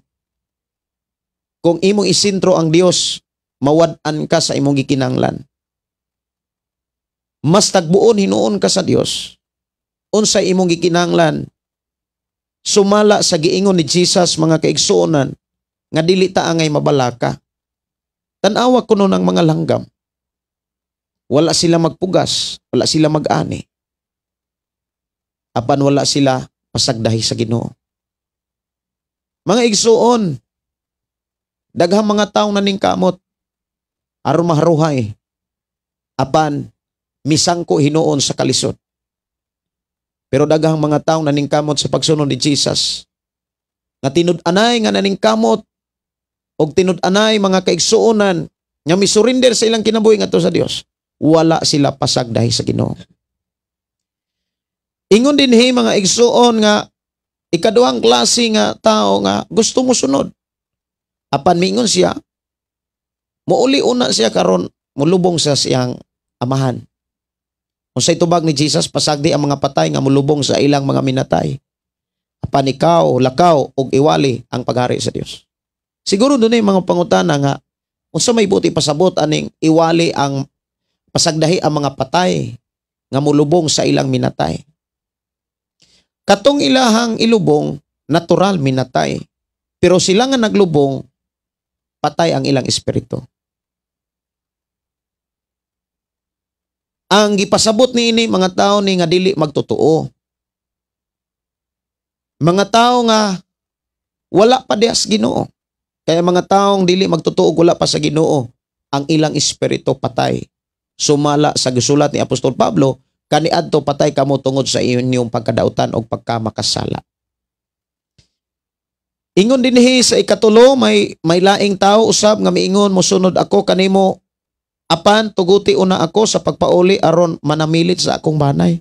kung imong isintro ang Dios, mawad-an ka sa imong gikinahanglan. Mas tagbuon hinuon ka sa Dios. Unsay imong gikinahanglan, sumala sa giingon ni Jesus mga kaigsuonan nga dili ta angay mabalaka. Tanawa kuno ng mga langgam. Wala sila magpugas, wala sila mag-ani. Apan wala sila pasagdahi sa Ginoo. Mga igsuon, daghang mga taong naningkamot aron maharuhay. Apan misangko hinuon sa kalisod. Pero daghang mga taong naningkamot sa pagsunod ni Jesus, nga tinud-anay nga naningkamot og tinud-anay mga kaigsuonan nga misurinder sa ilang kinabuhi ngadto sa Dios, wala sila pasagdahi sa Ginoo. Ingon din mga igsuon nga ikaduhang klase nga tao nga gusto mo sunod. Apan miingon siya, muuli una siya karon mulubong sa siyang amahan. Unsay tubag ni Jesus, pasagdi ang mga patay nga mulubong sa ilang mga minatay. Apan ikaw, lakaw ug iwali ang paghari sa Dios. Siguro doon yung mga pangutana nga, unsa may buti pasabot aning iwali ang pasagdahi ang mga patay nga mulubong sa ilang minatay. Katong ilahang ilubong, natural minatay. Pero sila nga naglubong, patay ang ilang espiritu. Ang gipasabot ni ini mga tao ni nga dili magtotoo. Mga tao nga wala pa diyas Ginoo. Kaya mga taong dili magtutuo wala pa sa Ginoo, ang ilang espiritu patay. Sumala sa gisulat ni Apostol Pablo, kaniadto patay kamo tungod sa inyong pagkadautan o pagkamakasala. Ingon dinhi sa ikatulo, may laing tao usab nga miingon, "Mosunod ako kanimo, apan tuguti una ako sa pagpauli aron manamilit sa akong banay."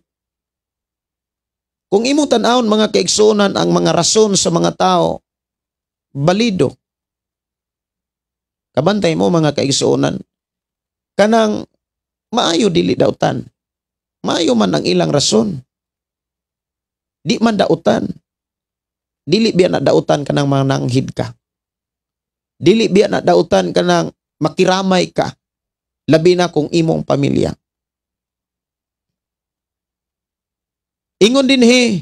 Kung imong tan-awon mga kaigsuonan ang mga rason sa mga tao, balido. Kabantay mo mga kaigsuonan, kanang maayo dili dautan. Maayo man ang ilang rason. Di man dautan. Dili biya na dautan kanang mananghid ka. Dili biya na dautan kanang makiramay ka. Labi na kung imong pamilya. Ingon dinhi,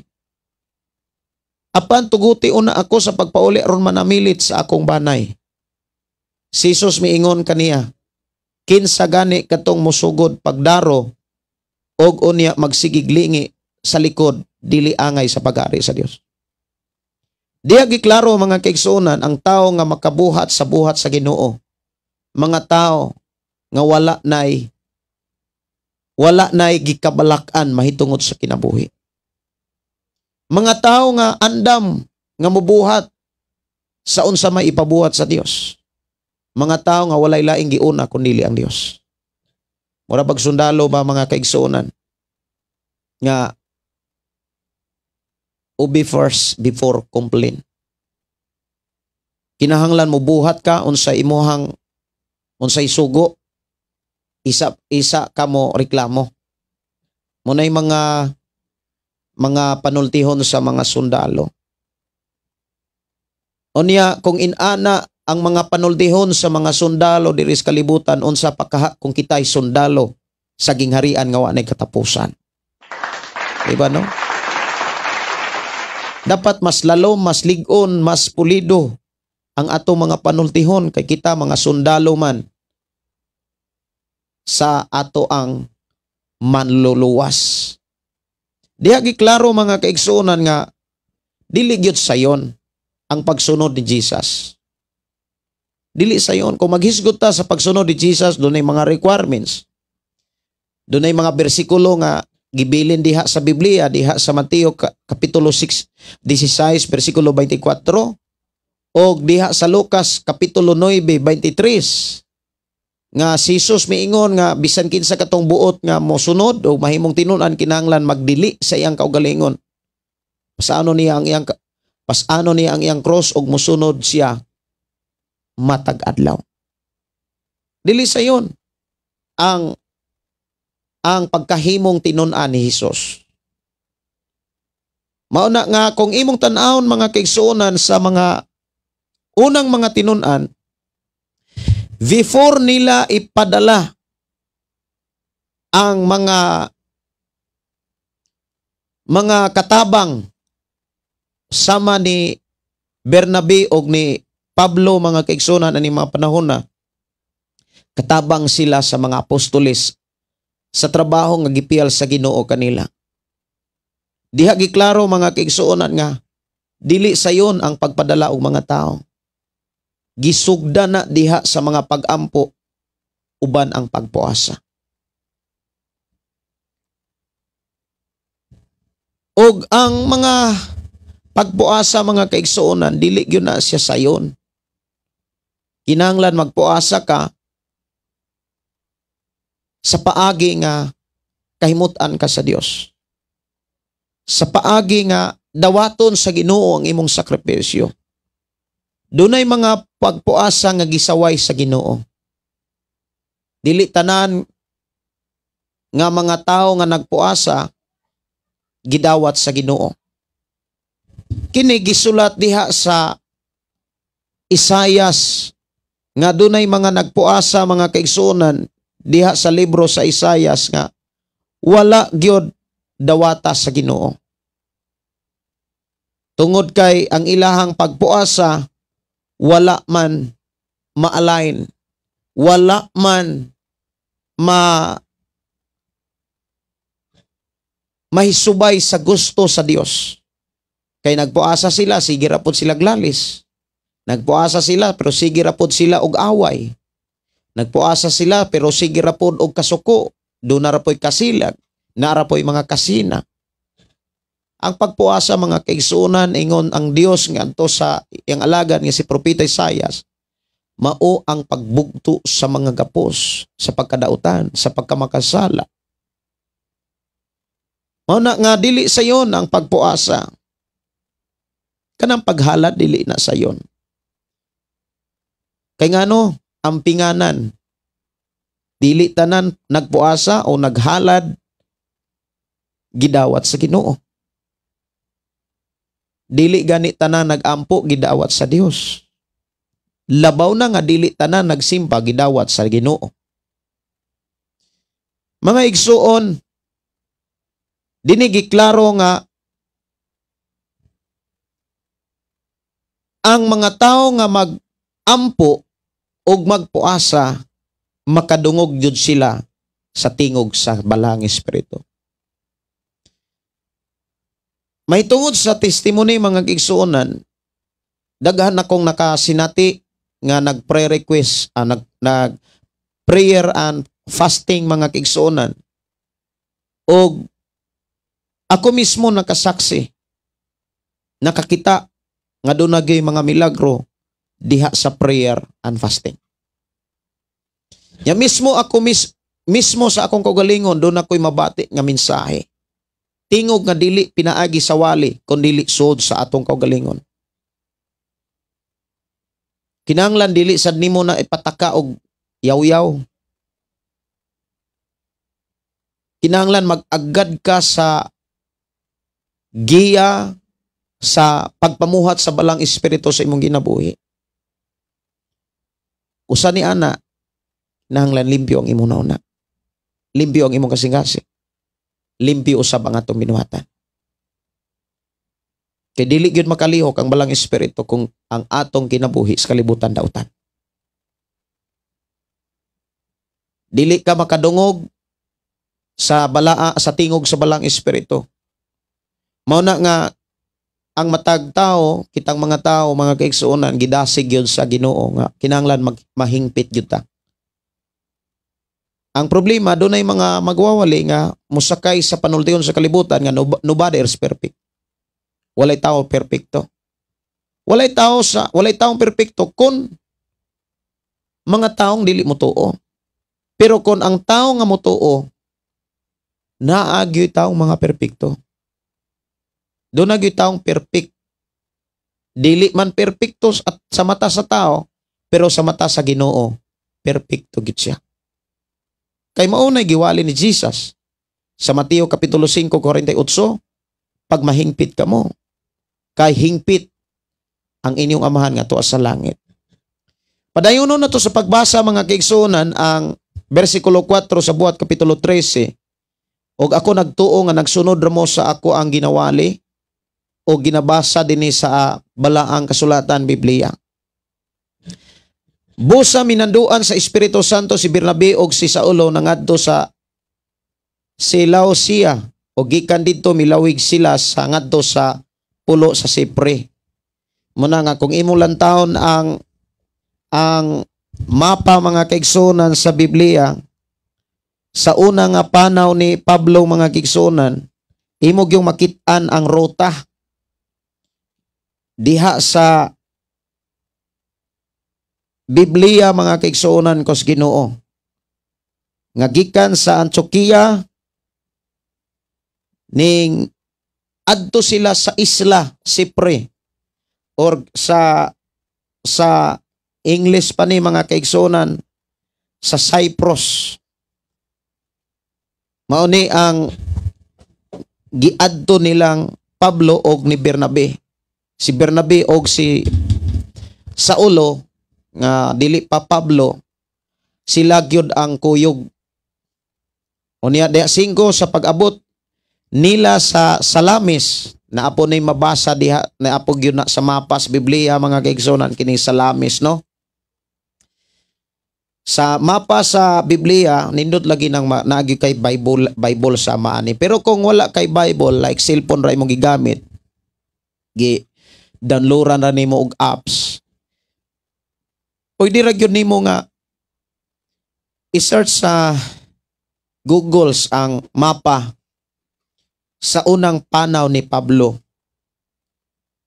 apan tuguti una ako sa pagpauli aron manamilit sa akong banay. Si Jesus miingon kaniya, kinsa gani katong musugod pagdaro og unya magsigiglingi sa likod dili angay sa pag-ari sa Dios. Diya giklaro mga kaigsuonan ang tao nga makabuhat sa buhat sa Ginoo. Mga tao nga wala nay gikabalakan mahitungod sa kinabuhi. Mga tao nga andam nga mubuhat sa unsa may ipabuhat sa Dios. Mga tao nga walay laing giuna kundi ang Dios. Mura pagsundalo ba mga kaigsuonan nga ubi first before complain. Kinahanglan mo buhat ka unsay sugo, isa ka mo reklamo. Munay mga panultihon sa mga sundalo. Unya kung inana ang mga panultihon sa mga sundalo diri sa kalibutan unsa pa kaha kung kitay sundalo sa gingharian nga wa nay katapusan. Diba no? Dapat mas lalo, mas ligon, mas pulido ang ato mga panultihon kay kita mga sundalo man sa ato ang manluluwas. Diha giklaro mga kaigsuonan nga dili gyud sayon ang pagsunod ni Jesus. Dili sayon kung maghisgot ta sa pagsunod ni Jesus, dunay mga requirements. Dunay mga bersikulo nga gibilin diha sa Biblia, diha sa Mateo kapitulo 6, 16 bersikulo 24 o diha sa Lucas kapitulo 9, 23 nga si Jesus miingon nga bisan kinsa katong buot nga mosunod o mahimong tinun-an kinahanglan magdili sa iyang kaugalingon. Pasano niya ang iyang cross og mosunod siya matag adlaw. Dili sayon ang pagkahimong tinun-an ni Hesus. Mauna nga kung imong tan-awon mga kaigsuonan sa mga unang mga tinun-an, before nila ipadala ang mga katabang sama ni Bernabe og ni Pablo mga kaigsuonan ani mga panahon na katabang sila sa mga apostoles sa trabaho nga gipiyal sa Ginoo kanila. Diha giklaro mga kaigsuonan nga dili sayon ang pagpadala og mga tao. Gisugda na diha sa mga pag-ampo uban ang pagpuasa. Og ang mga pagpuasa mga kaigsuonan dili gyud na siya sayon. Kinahanglan magpuasa ka sa paagi nga kahimutan ka sa Dios. Sa paagi nga dawaton sa Ginoo ang imong sakripisyo. Dunay mga pagpuasa nga gisaway sa Ginoo. Dili tanan nga mga tao nga nagpuasa gidawat sa Ginoo. Kini gisulat diha sa Isayas nga dunay mga nagpuasa mga kaigsuonan diha sa libro sa Isayas nga wala gyud dawata sa Ginoo. Tungod kay ang ilahang pagpuasa wala man ma-align, wala man mahisubay sa gusto sa Dios. Kay nagpuasa sila, sige ra pud sila glalis. Nagpuasa sila pero sige ra pud sila og away. Nagpuasa sila pero sige ra pud og kasuko. Doon na ra po'y kasilag, nara po'y mga kasina. Ang pagpuasa mga kaigsuonan ingon ang Dios ngadto sa iyang alagad nga si Propeta Isayas, mao ang pagbugto sa mga gapos, sa pagkadautan, sa pagkamakasala. Mao na nga dili sayon ang pagpuasa. Kanang paghalad dili na sayon. Kay ngano ang pinganan dili tanan nagpuasa o naghalad gidawat sa Ginoo. Dili gani tanan nagampo gidawat sa Dios. Labaw na nga dili tanan nagsimba gidawat sa Ginoo. Mga igsuon, dinhi giklaro nga ang mga tao nga magampo og magpuasa makadungog jud sila sa tingog sa balang espiritu. May tungod sa testimony mga igsuonan, daghan akong nakasinati nga nag-pre-request, nag-prayer and fasting mga igsuonan. O ako mismo nakasaksi, nakakita nga doon nagay mga milagro diha sa prayer and fasting. Ya mismo ako mismo sa akong kaugalingon doon ako'y mabati nga mensahe. Tingog nga dili pinaagi sa wali kun dili sud sa atong kaugalingon. Kinahanglan dili sad nimo na ipataka og yaw-yaw. Kinahanglan mag-agad ka sa giya sa pagpamuhat sa balang espiritu sa imong ginabuhi. Usa ni ana, kinahanglan limpyo ang imong nauna. Limpyo ang imong kasing-kasing. Limpyo usab ang atong binuhatan. Kay dili gyud makalihok ang balang espiritu kung ang atong kinabuhi sa kalibutan dautan. Dili ka makadungog sa tingog sa balang espiritu. Mao na nga ang matag tao, kitang mga tao, mga kaigsuonan, gidasig yun sa Ginoo nga kinahanglan mahingpit yun ta. Ang problema, doon ay mga magwawali nga musakay sa panultiyon sa kalibutan nga nobody is perfect. Walay tao perfecto. Walay taong perfecto kun mga taong dili mo tuo. Pero kun ang tao nga mo tuo, naagyo taong mga perfecto. Doon nagyo taong perfect. Dili man perfecto at sa mata sa tao, pero sa mata sa Ginoo, perfecto gid siya. Kay maunay giwali ni Jesus sa Mateo kapitulo 5:48, pag mahingpit ka mo, kay hingpit ang inyong amahan nga tuwa sa langit. Padayonon na to sa pagbasa mga kaigsuonan ang versikulo 4 sa buhat kapitulo 13. Og ako nagtuo nga nagsunod ramo sa ako ang ginawali o ginabasa dinhi sa balaang kasulatan Biblia. Busa minanduan sa Espiritu Santo si Bernabe og si Saulo nangadto sa Seleucia o gikan didto milawig sila sa ngadto sa pulo sa Sipre. Muna nga kung imo lang taon ang mapa mga kaigsunan sa Biblia, sa una nga panaw ni Pablo mga kaigsunan, imo gyung makit-an ang ruta diha sa Biblia mga kaigsuonan kos Ginoo. Nga gikan sa Antioquia ning adto sila sa isla Sipre or sa English pa ni mga kaigsuonan sa Cyprus. Mao ni ang giadto nilang Pablo og ni Bernabe. Si Bernabe og si Saulo nga dili pa Pablo, sila gyud ang kuyog. Unya diha 5 sa pag-abot nila sa Salamis, na apo nay mabasa diha, na apo gyud na sa mapas Biblia mga kaigsuonan kini Salamis, no? Sa mapa sa Biblia nindot lagi nang naagi kay Bible sa maani. Pero kung wala kay Bible, like cellphone ra imong gigamit, downloadan ra nimo og apps, pwede ra gyud nimo nga i-search sa Google ang mapa sa unang panaw ni Pablo.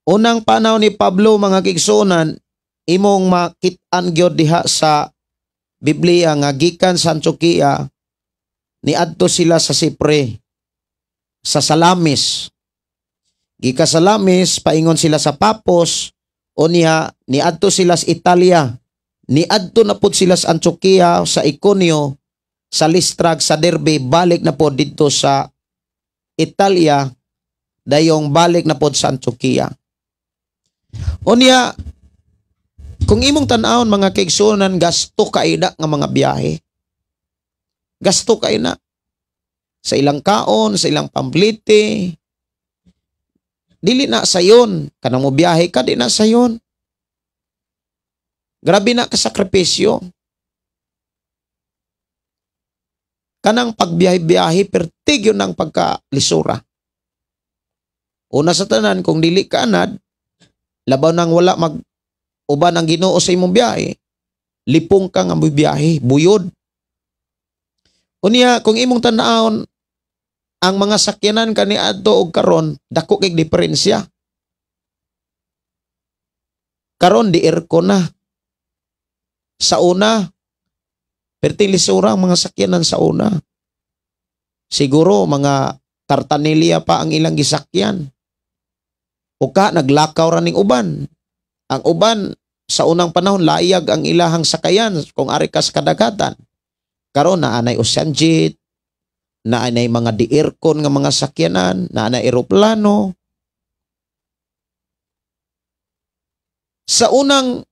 Unang panaw ni Pablo mga kaigsuonan, imong makit-an gyud diha sa Biblia nga gikan sa Antioquia niadto sila sa Sipre, sa Salamis. Gika Salamis paingon sila sa Papos, unya niadto sila sa Italia. Niadto na pud sila sa Antioquia, sa Iconio, sa Listrag, sa Derbe, balik na pud dito sa Italia, dayong balik na pud sa Antioquia. Unya, kung imong tan-awon mga kaigsuonan, gasto kaina nga mga biyahe. Gasto kaina. Sa ilang kaon, sa ilang pamblite, dili na sayon. Kanang mo biyahe ka, di na sayon. Grabe na kasakripisyo. kanang pagbiyahe-biyahe pertig yun ang pagkalisura. Una sa tanan, kung dili ka anad, labaw nang wala mag-uban ang Ginoo sa imong biyahe, lipong ka nga biyahe, buyod. Unya, kung imong tanaon, ang mga sakyanan kaniadto og karon, dako kay diferensya. Karon di aircon na. Sa una, perting lisura ang mga sakyanan sa una. Siguro mga tartanilya pa ang ilang gisakyan. O ka, naglakaw ra ning uban. Ang uban, sa unang panahon, layag ang ilahang sakayan kung ari ka sa kadagatan. Karon naanay ocean jet, naanay mga di aircon nga mga sakyanan, naanay eroplano. Sa unang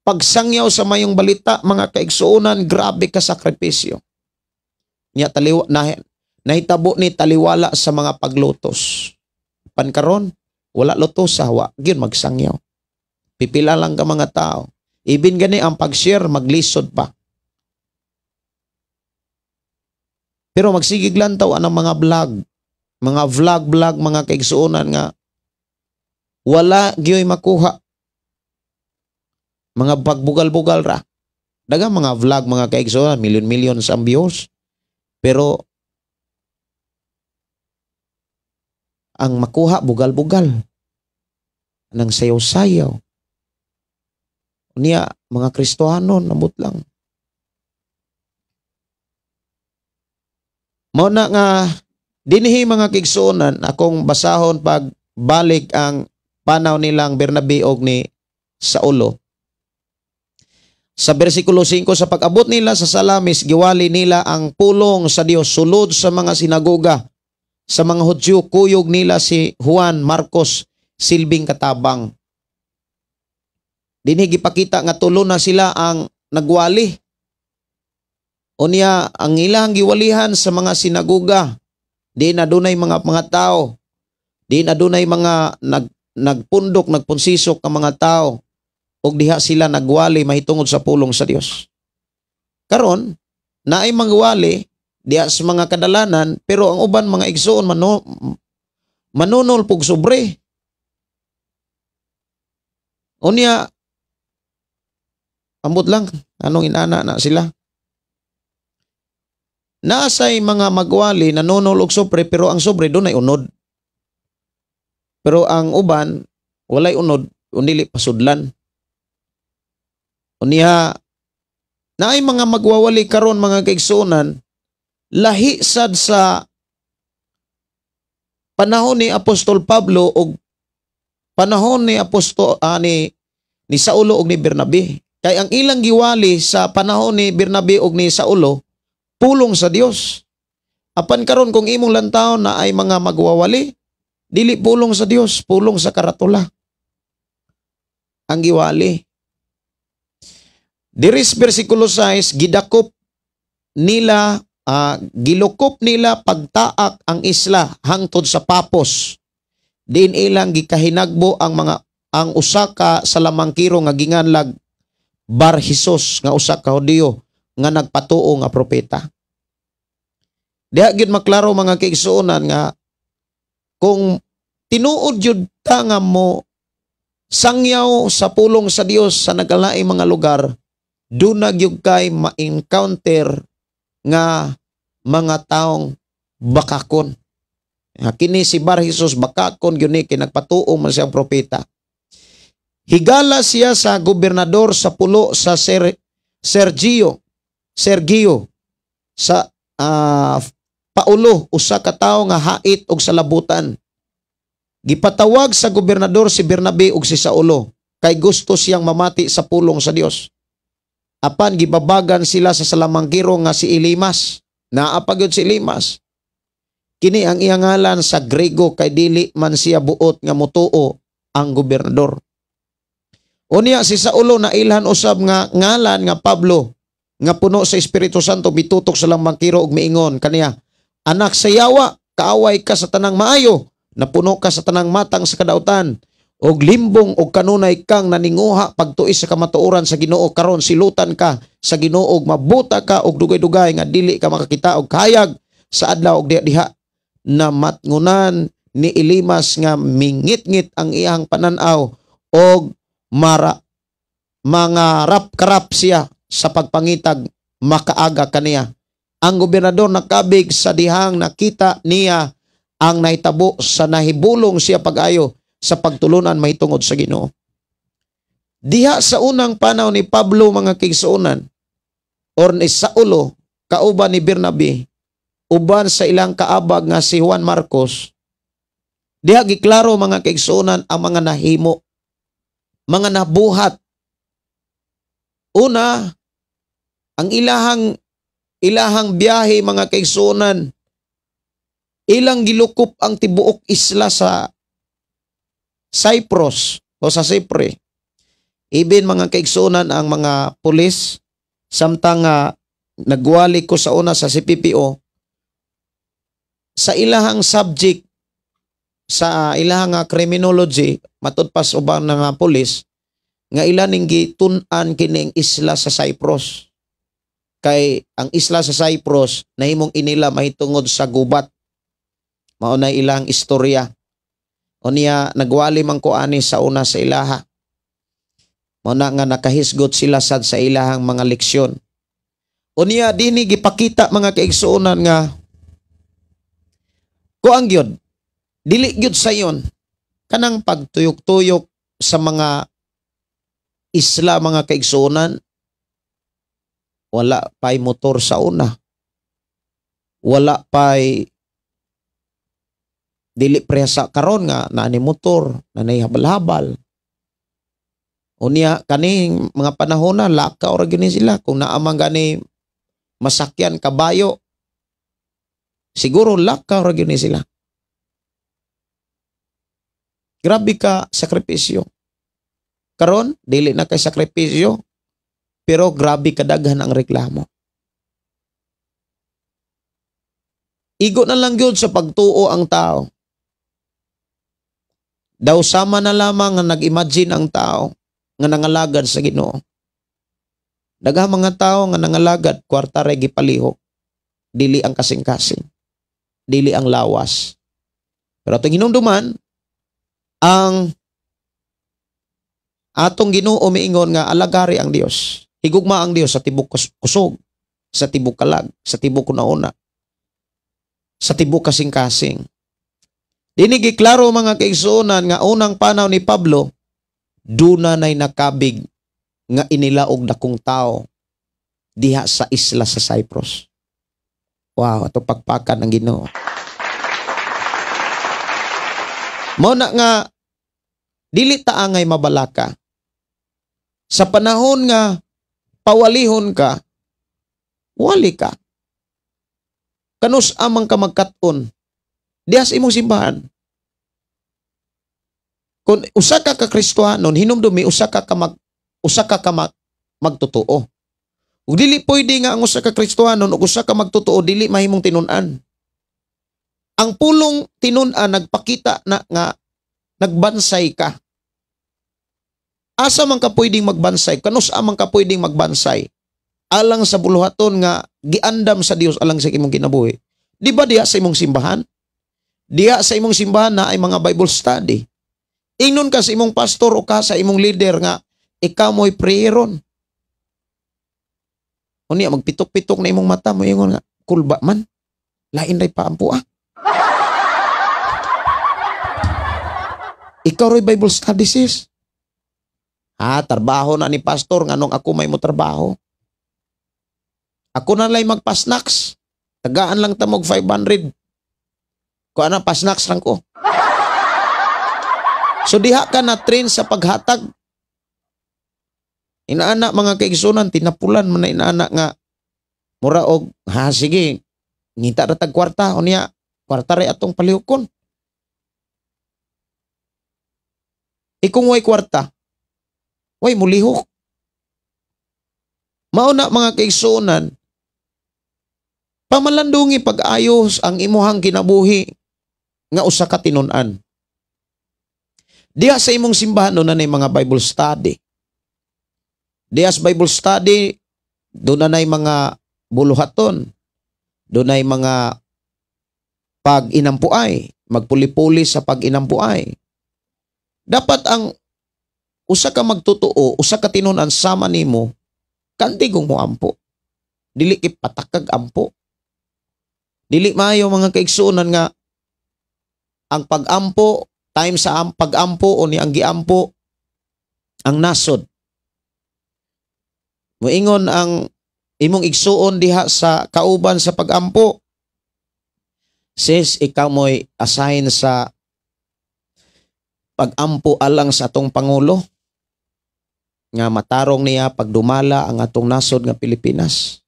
pagsangyaw sa mayong balita, mga kaigsuonan, grabe ka sakripisyo. Nahitabo ni taliwala sa mga paglutos. Pankaron, wala lutos sa hawa, yun magsangyaw. Pipila lang ka mga tao. Ibin gani ang pag-share, maglisod pa. Pero magsigig lang taw ang mga vlog, mga kaigsuonan nga wala gyoy makuha. Mga pagbugal-bugal ra. Dagang mga vlog, mga kaigsuonan, million ang views. Pero ang makuha, bugal-bugal. Nang sayaw-sayaw. Niya, mga Kristohano, nabot lang. Muna nga, dinhi mga kaigsuonan, akong basahon pag balik ang panaw nilang Bernabe og ni Saulo. Sa versikulo 5, sa pag-abot nila sa Salamis, giwali nila ang pulong sa Dios sulod sa mga sinagoga. Sa mga Hudyo, kuyog nila si Juan Marcos, silbing katabang. Dinhi gipakita nga tulo na sila ang nagwali. Unya, ang ilang giwalihan sa mga sinagoga, di na dunay mga tao, di na dunay mga nagpundok, nagpunsisok ka mga tao, og diha sila nagwali mahitungod sa pulong sa Dios. Karon, naay mangwali diha sa mga kadalanan, pero ang uban mga igsoon manunol pug sobre. Unya, ambot lang, anong inana na sila. Naasay mga magwali nanunol og sobre, pero ang sobre doon ay unod. Pero ang uban, walay unod, unili pasudlan. Unya, naay mga magwawali karon mga kaigsuonan, lahi sad sa panahon ni Apostol Pablo o panahon ni ni Saulo o ni Bernabe. Kay ang ilang giwali sa panahon ni Bernabe o ni Saulo, pulong sa Dios. Apan karon kung imong lantawon na ay mga magwawali, dili pulong sa Dios, pulong sa karatula. Ang giwali. Diris versikulo 6, gilukop nila pagtaak ang isla hangtod sa Papos. Diin ilang gikahinagbo ang usa ka sa lamangkiro nga ginganlag Bar-Jesus nga usa ka Hudiyo nga nagpatuo nga propeta. Diha gyud maklaro mga kaigsuonan nga kung tinuod jud ta nga mo sangyaw sa pulong sa Dios sa nagalaing mga lugar, dunag gyud kay ma-encounter nga mga taong bakakon. Kini si Bar-Jesus bakakon gyud ni kay nagpatuo man siyang propeta. Higala siya sa gobernador sa pulo sa Sergio sa Paulo, usa ka tawo nga hait og salabutan. Gipatawag sa gobernador si Bernabe ug si Saulo kay gusto siyang mamati sa pulong sa Dios. Apan gibabagan sila sa salamangkiro nga si Elimas. Naa pa gyud si Elimas. Kini ang iyang ngalan sa Grego kay dili man siya buot nga motuo ang gobernador. Unya si Saulo na ilhan usab nga ngalan nga Pablo nga puno sa Espiritu Santo bitutok sa lamangkiro ug miingon kaniya, anak sa yawa, kaaway ka sa tanang maayo, napuno ka sa tanang matang sa kadautan, og limbong og kanunay kang naninguha pagtuis sa kamatuoran sa Ginoo, karon silutan ka sa Ginoo og mabuta ka og dugay-dugay nga dili ka makakita og kayag sa adlaw og diha na matngunan ni Elimas nga mingit-ngit ang iyang pananaw og mga rap-karap siya sa pagpangitag makaaga kaniya. Ang gobernador nakabig sa dihang nakita niya ang nahitabo sa nahibulong siya pag-ayo sa pagtulunan mahitungod sa Ginoo. Diha sa unang panahon ni Pablo mga kaigsuonan or ni Saulo kauban ni Bernabe uban sa ilang kaabag nga si Juan Marcos, diha giklaro mga kaigsuonan ang mga nahimo, mga nabuhat. Una, ang ilahang biyahe mga kaigsuonan, ilang gilukop ang tibuok isla sa Cyprus o sa Cypre. Even mga kaigsuonan ang mga pulis, samtang nagwali ko sa una sa CPPO, sa ilahang subject, sa ilahang criminology, matudpas ubang nga pulis, nga ilaning gitun-an kining isla sa Cyprus. Kay ang isla sa Cyprus nahimong inila mahitungod sa gubat. Mao na ilang istorya. O niya nagwali man ko ani sa una sa ilaha. Mao na nga nakahisgot sila sad sa ilahang mga leksyon. O niya dini gipakita mga kaigsuonan nga kuang gyud dili gyud sayon kanang pagtuyok-tuyok sa mga isla mga kaigsuonan. Wala pa'y motor sa una. Wala pa'y dili presa karon nga naani motor, naani habal-habal. Unya kaning mga panahon na lakaw ra gyud sila kung naamang gani masakyan kabayo. Siguro lakaw ra gyud sila. Grabe ka sakripisyo. Karon dili na kay sakripisyo. Pero grabe kadaghan ang reklamo. Igo na lang yun sa pagtuo ang tao. Daw sama na lamang nga nag-imagine ang tao nga nangalagad sa Ginoo. Daghang mga tao nga nangalagad, kwarta ray gipalihok. Dili ang kasing-kasing. Dili ang lawas. Pero atong hinumduman, ang atong Ginoo miingon nga alagari ang Dios. Higugma ang Dios sa tibok kusog, sa tibok kalag, sa tibok kunauna, sa tibok kasing-kasing. Dinigiklaro mga kaigsuonan nga unang panahon ni Pablo, dunay nakabig nga inilaog dakong tao diha sa isla sa Cyprus. Wow, ato pagpakan ng Ginoo. Mao na nga dili ta angay mabalaka. Sa panahon nga pawalihon ka, wali ka. Kanus amang ka magkat-on, diha sa imong simbahan. Kung usa ka Kristohanon, hinumdumi usa ka magtotoo. Ug dili pwede nga ang usa ka Kristohanon ug usa ka magtotoo dili mahimong tinun-an. Ang pulong tinun-an nagpakita na nga nagbansay ka. Asa man ka pwedeng magbansay? Kanus amang ka pwedeng magbansay? Alang sa buluhaton nga giandam sa Dios alang sa imong kinabuhi. Di ba diha sa imong simbahan? Diha sa imong simbahan na ay mga Bible study. Ingnon ka sa imong pastor o ka sa imong leader nga ikaw mo'y prayeron. O niya magpitok-pitok na imong mata mo ingon nga kulba man. Lain ray paampo ah. Ikaw ray Bible study sis. Trabaho na ni pastor nganong ako may mo trabaho. Ako na lang magpa-snacks. Tagaan lang tamog 500. Kung ano, pa-snacks lang ko. So diha ka na train sa paghatag. Inaana mga kaigsunan, tinapulan man na inaana nga. Mura og, sige, ngita na tag kwarta. O niya, kwarta rin atong palihukon. Ikung way kwarta, way mulihok. Mauna mga kaigsunan, pamalandungi pag-ayos ang imuhang kinabuhi nga usa ka tinun-an. Diha sa imong simbahan doon na mga Bible study. Diha sa Bible study, doon na mga buluhaton. Doon na mga pag-inampuay, magpuli-puli sa pag-inampuay. Dapat ang usa ka magtutuo, usa ka tinunan sama nimo, kandigong mo ampo. Dili ipatakag ampo. Dili maayo mga kaigsuonan nga ang pag-ampo, time sa pag-ampo o ni ang giampo ang nasod. Moingon ang imong igsuon diha sa kauban sa pag-ampo. Sis, ikaw mo'y assign sa pag-ampo alang sa atong Pangulo nga matarong niya pagdumala ang atong nasod nga Pilipinas.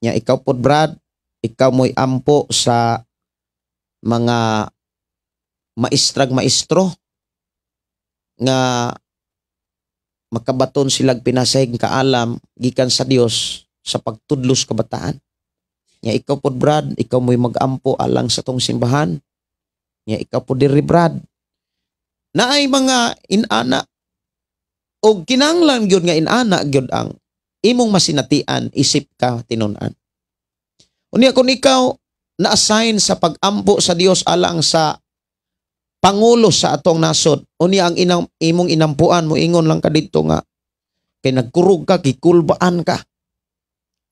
Nya ikaw pod Brad, ikaw mo'y ampo sa mga maestro nga makabaton silang pinasayg kaalam gikan sa Dios sa pagtudlos kabataan. Nya ikaw pod Brad, ikaw mo'y mag-ampo alang sa tong simbahan. Nya ikaw pod diri Brad. Naay mga inana o kinahanglan gyud nga inana gyud ang imong masinatian isip ka tinunan. Unya kung ikaw na-assign sa pag-ampo sa Dios alang sa Pangulo sa atong nasod, unya ang imong inampuan mo ingon lang ka dito nga kay nagkurog ka, kikulbaan ka,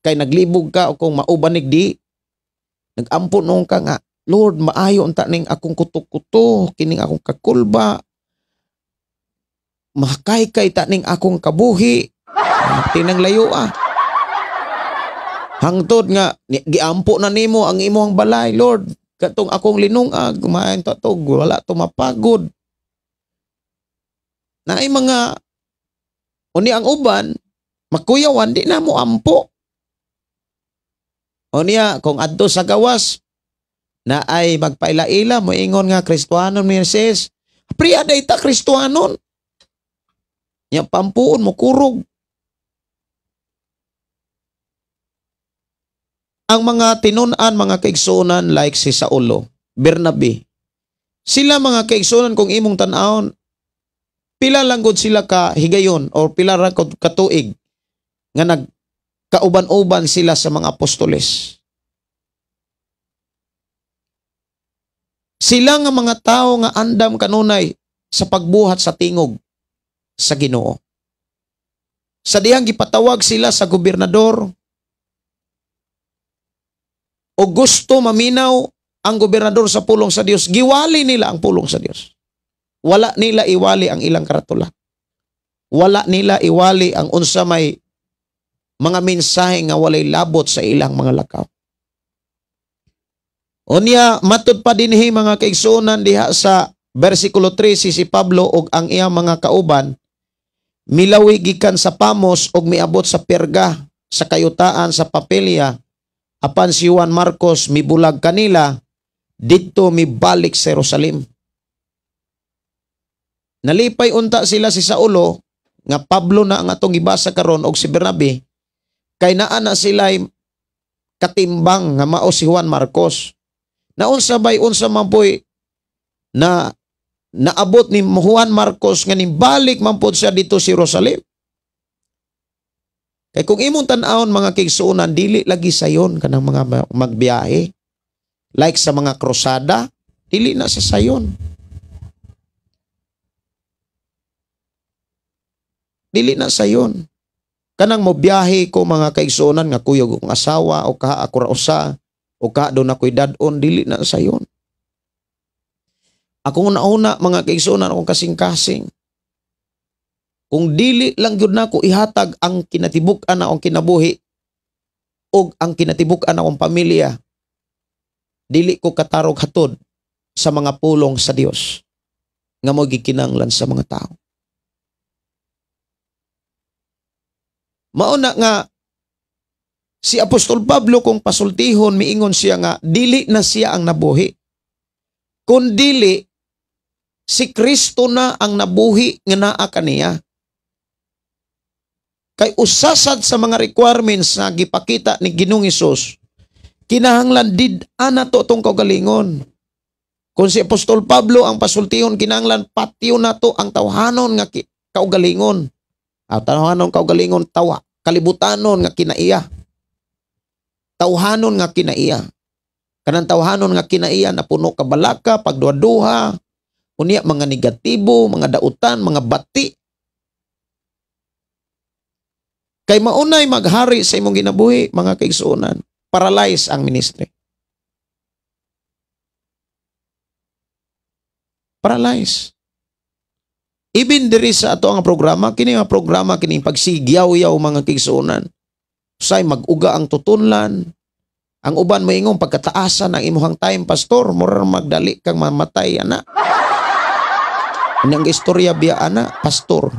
kay naglibog ka o kung maubanig di, nagampo nung ka nga, Lord, maayo unta ning akong kuto-kuto, kining akong kakulba, mahakay-kay ta ning akong kabuhi, tinang layo Hangtod nga, giampo na nimo ang imong balay, Lord, katong akong linungag, kumain to, wala to mapagod. Naay mga, uni ang uban, makuyawan, di na mo ampo. Unya, kung adto sa gawas, na ay magpaila-ila, moingon nga Kristohanon Mirses, priya day ta Kristohanon. Nya pampuon mo kurog. Ang mga tinunan, mga kaigsunan like si Saulo, Bernabe, sila mga kaigsunan kung imong tan-awon, pila lang gud sila ka higayon o pila ra katuig nga nagkauban-uban sila sa mga apostoles. Sila nga mga tao nga andam kanunay sa pagbuhat sa tingog sa Ginoo. Sa dihang gipatawag sila sa gobernador, o gusto maminaw ang gobernador sa pulong sa Dios, giwali nila ang pulong sa Dios. Wala nila iwali ang ilang karatula. Wala nila iwali ang unsa may mga mensahe nga walay labot sa ilang mga lakaw. Unya, matud pa dinhi mga kaigsunan diha sa versikulo 13 si Pablo og ang iyang mga kauban, milawi gikan sa Pamos og miabot sa Perga, sa kayutaan sa Papelia, apan si Juan Marcos mibulag kanila, dito mibalik sa Jerusalem. Nalipay unta sila si Saulo, nga Pablo na ang atong gibasa karon og si Bernabe, kay naa na sila katimbang nga mao si Juan Marcos. Naunsa bay unsa man poy na naabot ni Juan Marcos nga nimbalik man pod siya dito sa Jerusalem. Kay kung imong tan-awon mga kaigsuonan, dili lagi sayon kanang mga magbiyahe. Like sa mga krusada, dili na sa sayon. Dili na sayon. Kanang mo biyahe ko mga kaigsuonan nga kuyog ang asawa o kaha ako ra usa o kaha do na koy dad-on, dili na sayon. Ako una mga kaigsuonan akong kasing-kasing. Kung dili lang gyud nako ihatag ang kinatibuk-an na akong kinabuhi o ang kinatibuk-an na akong pamilya, dili ko katarog hatod sa mga pulong sa Dios nga mo gikinanglan sa mga tao. Mauna nga si Apostol Pablo kung pasultihon miingon siya nga dili na siya ang nabuhi, kundili si Kristo na ang nabuhi nga naa kaniya. Kay usasad sa mga requirements na gipakita ni Ginoong Hesus, kinahanglan did ana to tong kaugalingon. Kung si Apostol Pablo ang pasultihon kinahanglan patio na to ang tawhanon nga kaugalingon. Tawhanon kaugalingon tawa kalibutanon nga kinaiya. Tawhanon nga kinaiya. Kanang tawhanon nga kinaiya na puno ka balaka, pagduha-duha, unya mga negatibo, mga dautan, mga bati. Kay maunay maghari sa imong ginabuhi, mga kaigsuonan, paralyze ang ministry. Paralyze. Even diri sa ato ang programa, kini nga programa kini pagsigyaw-yaw mga kaigsuonan. Say mag-uga ang tutunlan. Ang uban moingong pagkataasan ang imuhang time, pastor, mura magdali kang mamatay, ana. Ang istorya biya, ana, pastor.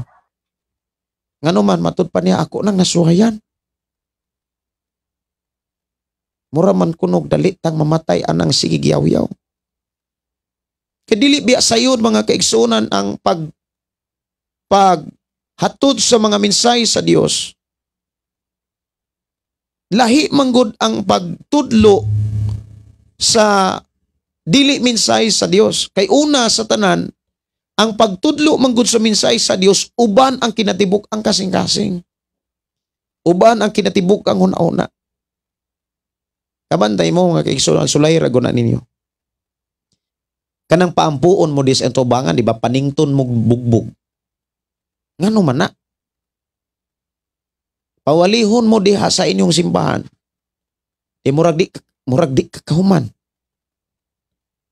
Ngano man, matud pa niya, ako nang nasuhayan. Mura man kunog dali tang mamatay, anang sige giyaw-yaw. Kadili biya sayod mga kaigsunan ang paghatod sa mga mensahe sa Dios. Lahi manggod ang pagtudlo sa dili mensahe sa Dios. Kay una sa tanan, ang pagtudlo manggod sa mensahe sa Dios, uban ang kinatibuk ang kasing-kasing. Uban ang kinatibuk ang una-una. Kabantay mo mga kaigsunan, sulay ragon na ninyo. Kanang paampuon mo dis ento bangan, di ba, panington mo bugbog. Ngano man na? Pawalihon mo diha sa inyong simbahan. Murag di kakahuman.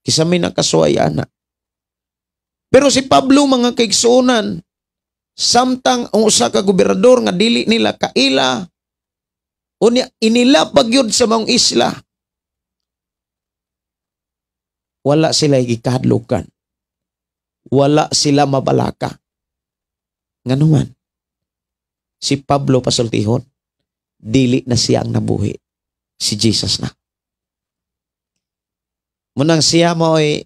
Kisa may nakasuaya na. Pero si Pablo mga kaigsunan, samtang ang usa ka gobernador nga dili nila kaila, unya inilapag yun sa mga isla. Wala sila gikahadlukan. Wala sila mabalaka. Nganuman, si Pablo pasultihon, dili na siya ang nabuhi. Si Jesus na. Munang siya mo ay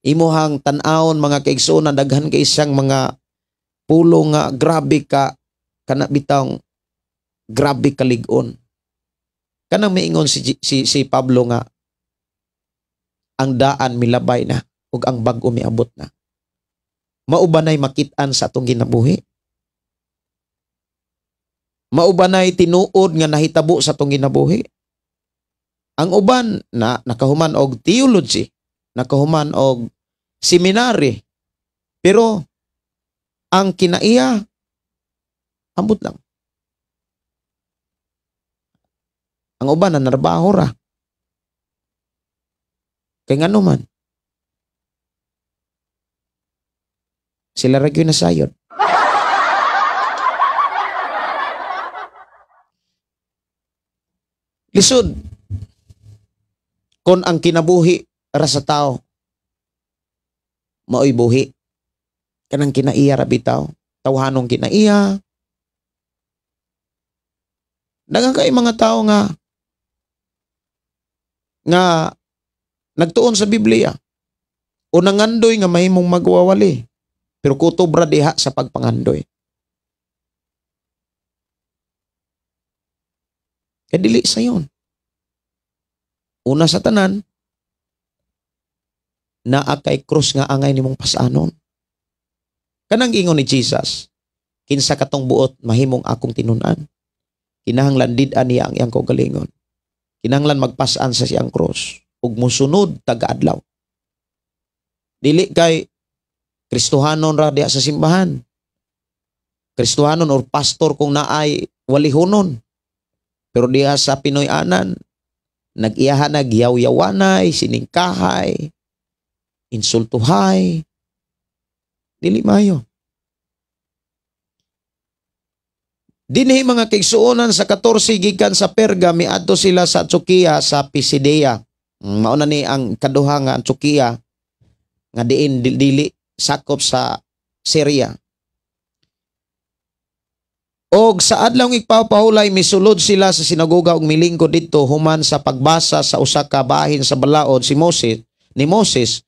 imuhang tan-awon mga kaigsunan, daghan kay isang mga pulo nga grabe ka, kana bitang grabe kaligon. Kanang maingon si Pablo nga, ang daan milabay na ug ang bag-o miabot na. Maubanay makit-an sa atong ginabuhi. Maubanay tinuod nga nahitabo sa atong ginabuhi. Ang uban na nakahuman og theology, nakahuman og seminary, pero ang kinaiya ambot lang. Ang uban na narbaho ra. Kaya nga naman, sila ragyo na sayod. Lisod, kung ang kinabuhi para sa tao, maoy buhi, kanang kinaiya ra bitaw, tawhanong kinaiya. Daghang kay mga tao nga nagtuon sa Biblia o nangandoy nga mahimong magwawali pero kutobra diha sa pagpangandoy. Kadili sa yon. Una sa tanan, naa kay krus nga angay nimong pasanon. Kanang ingon ni Jesus, kinsa katong buot mahimong akong tinunan. Kinahanglan did-an niya ang iyang kaugalingon. Kinahanglan magpasaan sa siyang krus ug musunod taga-adlaw. Dili kay Kristohanon ra diha sa simbahan. Kristohanon or pastor kung naay walihonon. Pero diha sa Pinoy-anan, nag-iyahan na giyaw-yawanay, siningkahay, insultuhay. Dili mayo. Dinhi mga kaigsuonan sa 14 gikan sa Perga, miadto sila sa Antioquia sa Pisidea. Mauna ni ang kaduha nga Antioquia nga diin dili sakop sa Syria. Og sa adlaw ng igpapahulay misulod sila sa sinagoga ug milingkod didto human sa pagbasa sa usa ka bahin sa balaod ni Moses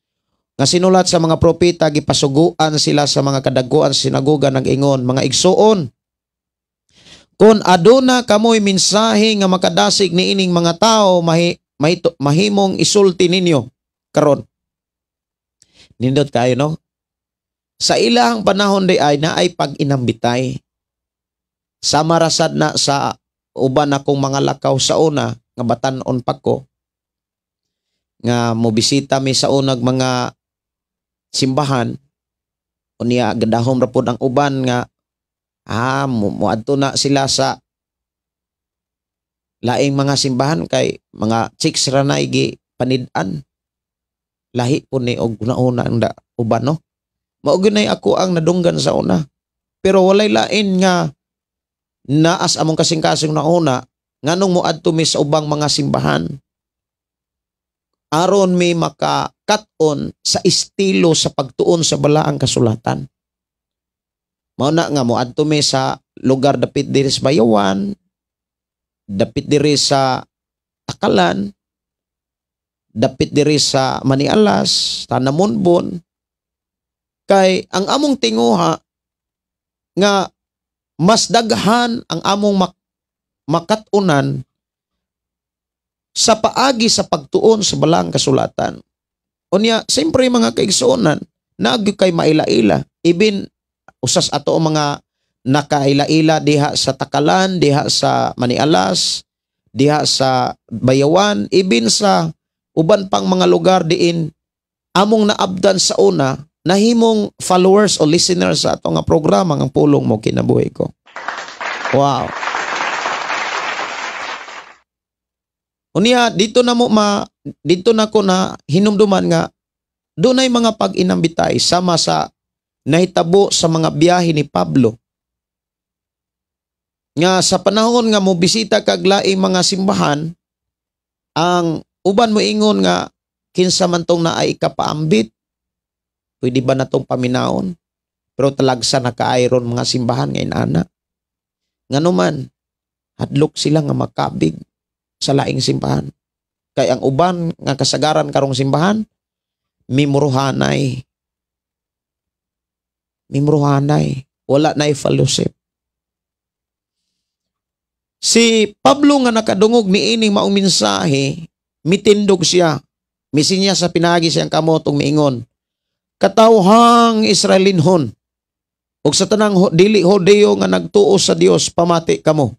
nga sinulat sa mga propeta. Gipasuguan sila sa mga kadaguan sa sinagoga nag-ingon, mga igsuon, kung aduna kamoy mensahe nga makadasig niining mga tao, mahimong isulti ninyo karon. Nindot kayo, no? Sa ilang panahon di ay na ay pag-inambitay. Sa marasad na sa uban akong mga lakaw sa una, nga batanon pa ko, nga mobisita mi sa unag mga simbahan, unya gadahom ra pod ang uban nga muadto na sila sa laing mga simbahan kay mga chicks ra na igi panid-an. Lahi po ni og una-una ang uban, no? Maugunay ako ang nadunggan sa una. Pero walay lain nga naas among kasing-kasing na una, nganong moadto mi sa ubang mga simbahan. Aron mi maka-cut-on sa estilo sa pagtuon sa balaang kasulatan. Mao na nga moadto mi sa lugar dapit diri sa Bayawan, dapit diri sa Takalan, dapit diri sa Manialas, Tanamonbon, kay ang among tinguha nga mas daghan ang among makatunan sa paagi sa pagtuon sa balang kasulatan. Unya, siyempre mga kaigsuonan, nagyo kay maila-ila. Ibin, usas ato ang mga nakaila-ila diha sa Takalan, diha sa Manialas, diha sa Bayawan, ibin sa uban pang mga lugar diin among naabdan sa una, nahimong followers o listeners sa ato nga programa ang pulong mo kinabuhi ko. Wow. Unya dito na ko na hinumduman nga dunay mga pag-inambitay sama sa nahitabo sa mga biyahe ni Pablo. Nga sa panahon nga mo bisita kag laing mga simbahan, ang uban mo ingon nga kinsa man tong naay kapaambit, pwede ba na tong paminaon? Pero talagsa na kaayron mga simbahan ngayon ana. Nganuman, hadlok sila nga makabig sa laing simbahan. Kay ang uban nga kasagaran karong simbahan, mimruhanay. Wala na fellowship. Si Pablo nga nakadungog ni ining maong mensahe, mitindog siya. Misinya sa pinagi siyang kamotong miingon, katawhang Israelinhon, ug sa tanang dili Hodeo nga nagtuo sa Dios, pamati kamo.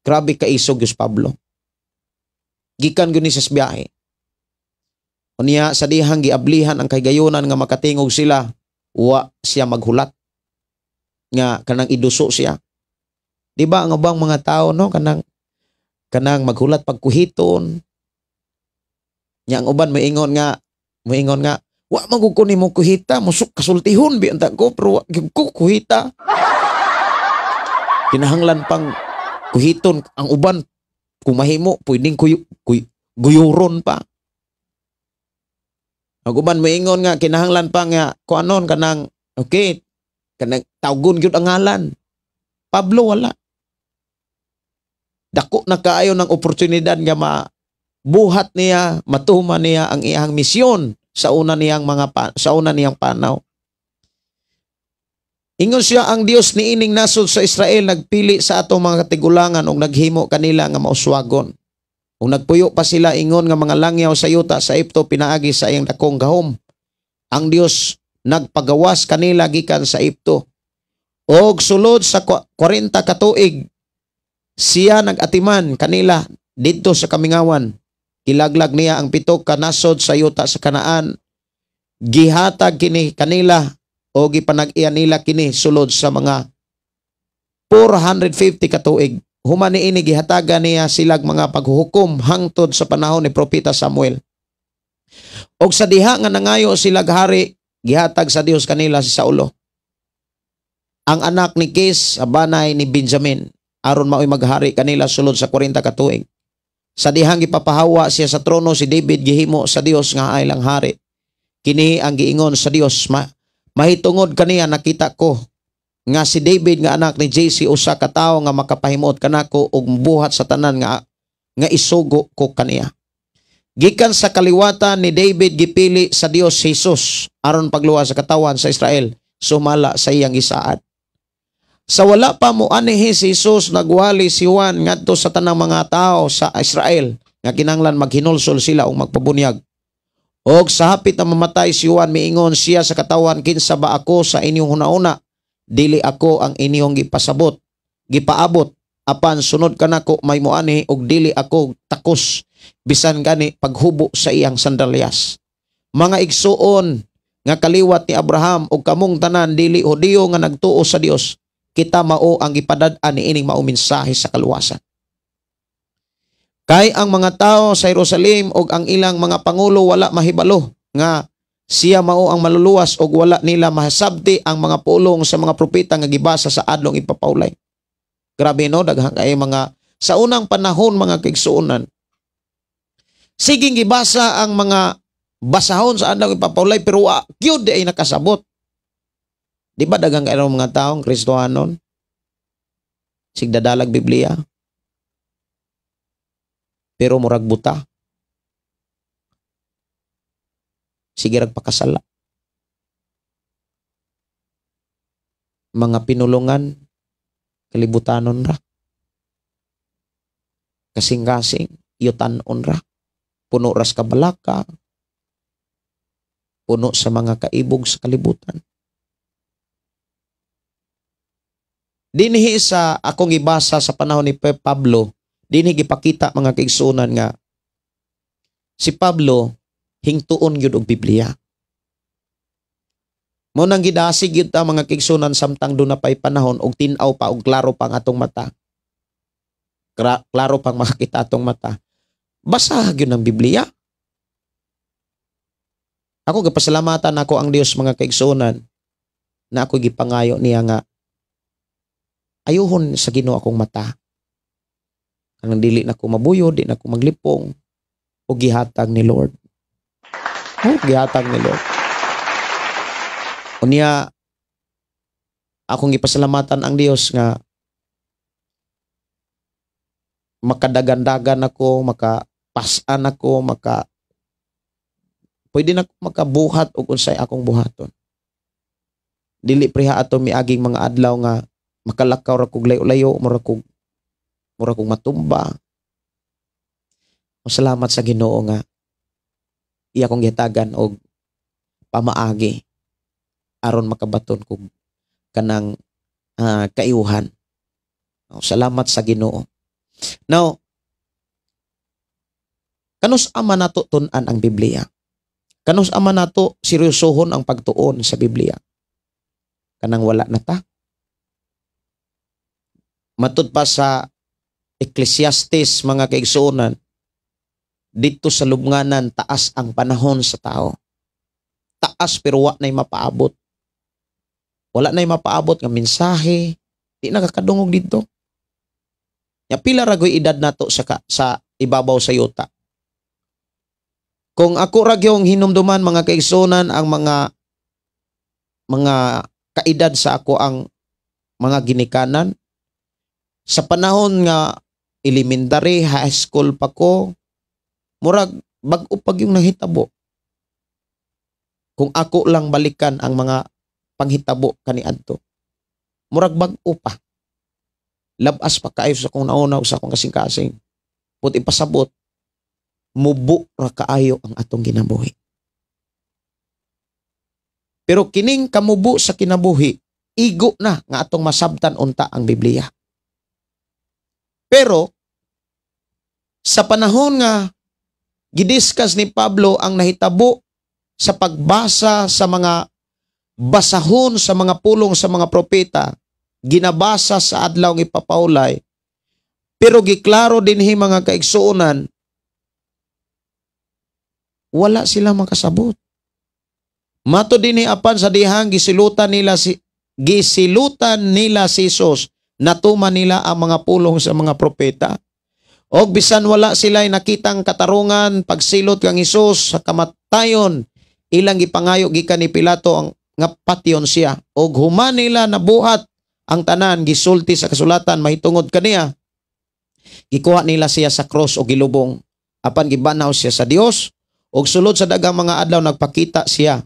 Grabe ka isog Diyos Pablo. Gikan guni sa biyahe. Unya sa dihang giablihan ang kaygayonan nga makatingog sila, wa siya maghulat. Nga kanang iduso siya. Di ba ang ubang mga tao, no, kanang maghulat pagkuhiton. Nya ang uban moingon nga, wa magukuni mo kuhita, musuk kasultihon bi anta ko, pero wa ko kuhita. Kinahanglan pang kuhiton ang uban kung mahimo pwedeng guyuron pa. Ang uban moingon nga kinahanglan pa nga kuanon kanang okay, kanang tawgon gyud ang ngalan. Pablo wala. Dako na kaayo ng oportunidad nga mabuhat niya, matuman niya ang iyang misyon sa una niyang panaw. Ingon siya, ang Dios ni ining nasod sa Israel nagpili sa atong mga katigulangan ug naghimo kanila nga mauswagon. Ug nagpuyo pa sila ingon nga mga langyaw sa yuta sa Epto pinaagi sa iyang dakong gahom. Ang Dios nagpagawas kanila gikan sa Epto. Og sulod sa 40 ka tuig siya nagatiman kanila didto sa kamingawan. Kilaglag niya ang 7 ka nasod sa yuta sa Kanaan. Gihatag kini kanila o gipanag-iya nila kini sulod sa mga 450 ka tuig. Human niini gihatagan niya silag mga paghuhukom hangtod sa panahon ni Propeta Samuel. Og sa diha nga nangayo silag hari, gihatag sa Dios kanila si Saulo, ang anak ni Kis, abanay ni Benjamin, aron mao'y maghari kanila sulod sa 40 ka tuig. Sa dihang ipapahawa siya sa trono, si David gihimo sa Dios nga ay lang hari. Kini ang giingon sa Dios, mahitungod kaniya nakita ko nga si David nga anak ni JC usa ka tawo nga makapahimot kanako og buhat sa tanan nga isugo ko kaniya. Gikan sa kaliwatan ni David gipili sa Dios si Jesus aron pagluwas sa katawan sa Israel, sumala sa iyang isaad. Sa wala pa mo anihi si Jesus, nagwali si Juan ngadto sa tanang mga tao sa Israel nga kinahanglan maghinulsol sila o magpabunyag. Og sa hapit na mamatay si Juan, miingon siya sa katawan, kinsa ba ako sa inyong huna-una? Dili ako ang inyong gipaabot. Apan sunod ka nako may muani og dili ako takos bisan gani paghubo sa iyang sandalyas. Mga igsuon nga kaliwat ni Abraham og kamong tanan dili Hudiyo nga nagtuo sa Dios, kita mao ang gipadad-an ni ining mao mensahe sa kaluwasan. Kay ang mga tao sa Jerusalem og ang ilang mga pangulo wala mahibalo nga siya mao ang maluluwas og wala nila mahasabti ang mga pulong sa mga propeta nga gibasa sa adlong ipapawlay. Grabe no, daghang kay mga sa unang panahon mga kaigsuonan. Siging gibasa ang mga basahon sa adlong ipapawlay pero gyud di ay nakasabot. Di ba daghang kay mga taong Kristohanon sigdadalag Biblia pero murag buta. Sige ragpakasala. Mga pinulungan kalibutanon ra. Kasing-kasing yutan-on ra. Puno ras kabalaka. Puno sa mga kaibog sa kalibutan. Dinhi sa akong ibasa sa panahon ni Pablo, dinhi gipakita mga kaigsuonan nga si Pablo hingtuon gyud og Biblia. Mo nang gidasig gyud ta mga kaigsuonan samtang do na pay panahon og tin-aw pa og klaro pang atong mata. Klaro pang makakita atong mata. Basa gyud ang Biblia. Ako gapasalamatan ako ang Dios mga kaigsuonan na ako gipangayo niya nga ayuhon sa Ginoo akong mata. Kanang dili na ko mabuyo, di na ko maglipong o gihatag ni Lord. Gihatag ni Lord. Unya akong gipasalamatan ang Dios nga makadagan-dagan ako, makapasan ako, pwede na ako makabuhat og unsay akong buhaton. Dili priha ato miaging mga adlaw nga makalakaw ra kog layo-layo, mura kog matumba. Salamat sa Ginoo nga iya kong gihatagan og pamaagi aron makabaton kog kanang kaiuhan. Salamat sa Ginoo. Now, kanus ama nato tun-an ang Biblia. Kanus ama nato seryosohon ang pagtuon sa Biblia. Kanang wala na ta. Matud pa sa Ecclesiastes mga kaigsuonan, dito sa lubnganan taas ang panahon sa tao. Taas pero wala na'y mapaabot. Wala na'y mapaabot nga mensahe, di nakakadungog dito. Ya pila ra goy edad nato sa ibabaw sa yuta. Kung ako ra gyung hinumduman mga kaigsuonan ang mga kaedad sa ako ang mga ginikanan, sa panahon nga elementary, high school pa ko, murag bag-o pag yung nahitabo. Kung ako lang balikan ang mga panghitabo kaniadto, murag bag-o pa. Labas pa kaayo sa kong naunaw sa akong kasing-kasing. Put ipasabot, mubo ra kaayo ang atong ginabuhi. Pero kining kamubo sa kinabuhi, igo na nga atong masabtan unta ang Biblia. Pero, sa panahon nga gidiskas ni Pablo ang nahitabo sa pagbasa sa mga basahon sa mga pulong sa mga propeta, ginabasa sa adlaw ng ipapawlay, pero giklaro dinhi mga kaigsuonan, wala sila makasabot. Mato dinhi apan sa dihang gisilutan nila si Jesus, natuman nila ang mga pulong sa mga propeta. O bisan wala sila'y nakitang katarungan pagsilot kang Hesus sa kamatayon, ilang gipangayo gikan ni Pilato ang nga patyon siya. O human nila nabuhat ang tanan, gisulti sa kasulatan, mahitungod kaniya. Gikuha nila siya sa cross o gilubong. Apan gibanaw siya sa Dios, o sulod sa dagang mga adlaw nagpakita siya.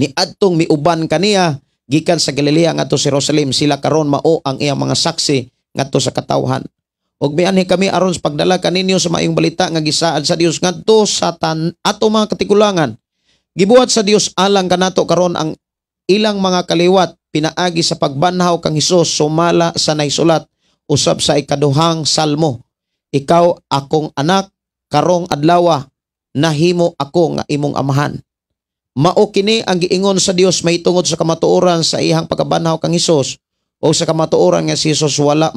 Ni adtong miuban kaniya, gikan sa Galilea ngadto sa Jerusalem, sila karon mao ang iyang mga saksi ngadto sa katawhan. Og mianhi kami aron sa pagdala kaninyo sa maayong balita nga gisaad sa Dios ngadto sa ato mga katigulangan. Gibuhat sa Dios alang kanato karon ang ilang mga kaliwat pinaagi sa pagbanhaw kang Hesus sumala sa naisulat usab sa ikaduhang salmo. Ikaw akong anak, karong adlaw nahimo ako nga imong amahan. Mao kini ang giingon sa Dios mahitungod sa kamatuoran sa iyang pagkabanhaw kang Hesus o sa kamatuoran nga si Hesus wala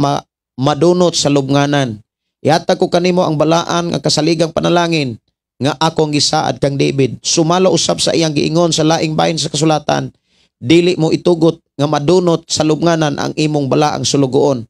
madunot sa lubnganan. Ihatag ko kanimo ang balaan nga kasaligang panalangin nga akong gisaad kang David. Sumala usab sa iyang giingon sa laing bahin sa kasulatan, dili mo itugot nga madunot sa lubnganan ang imong balaang sulugoon.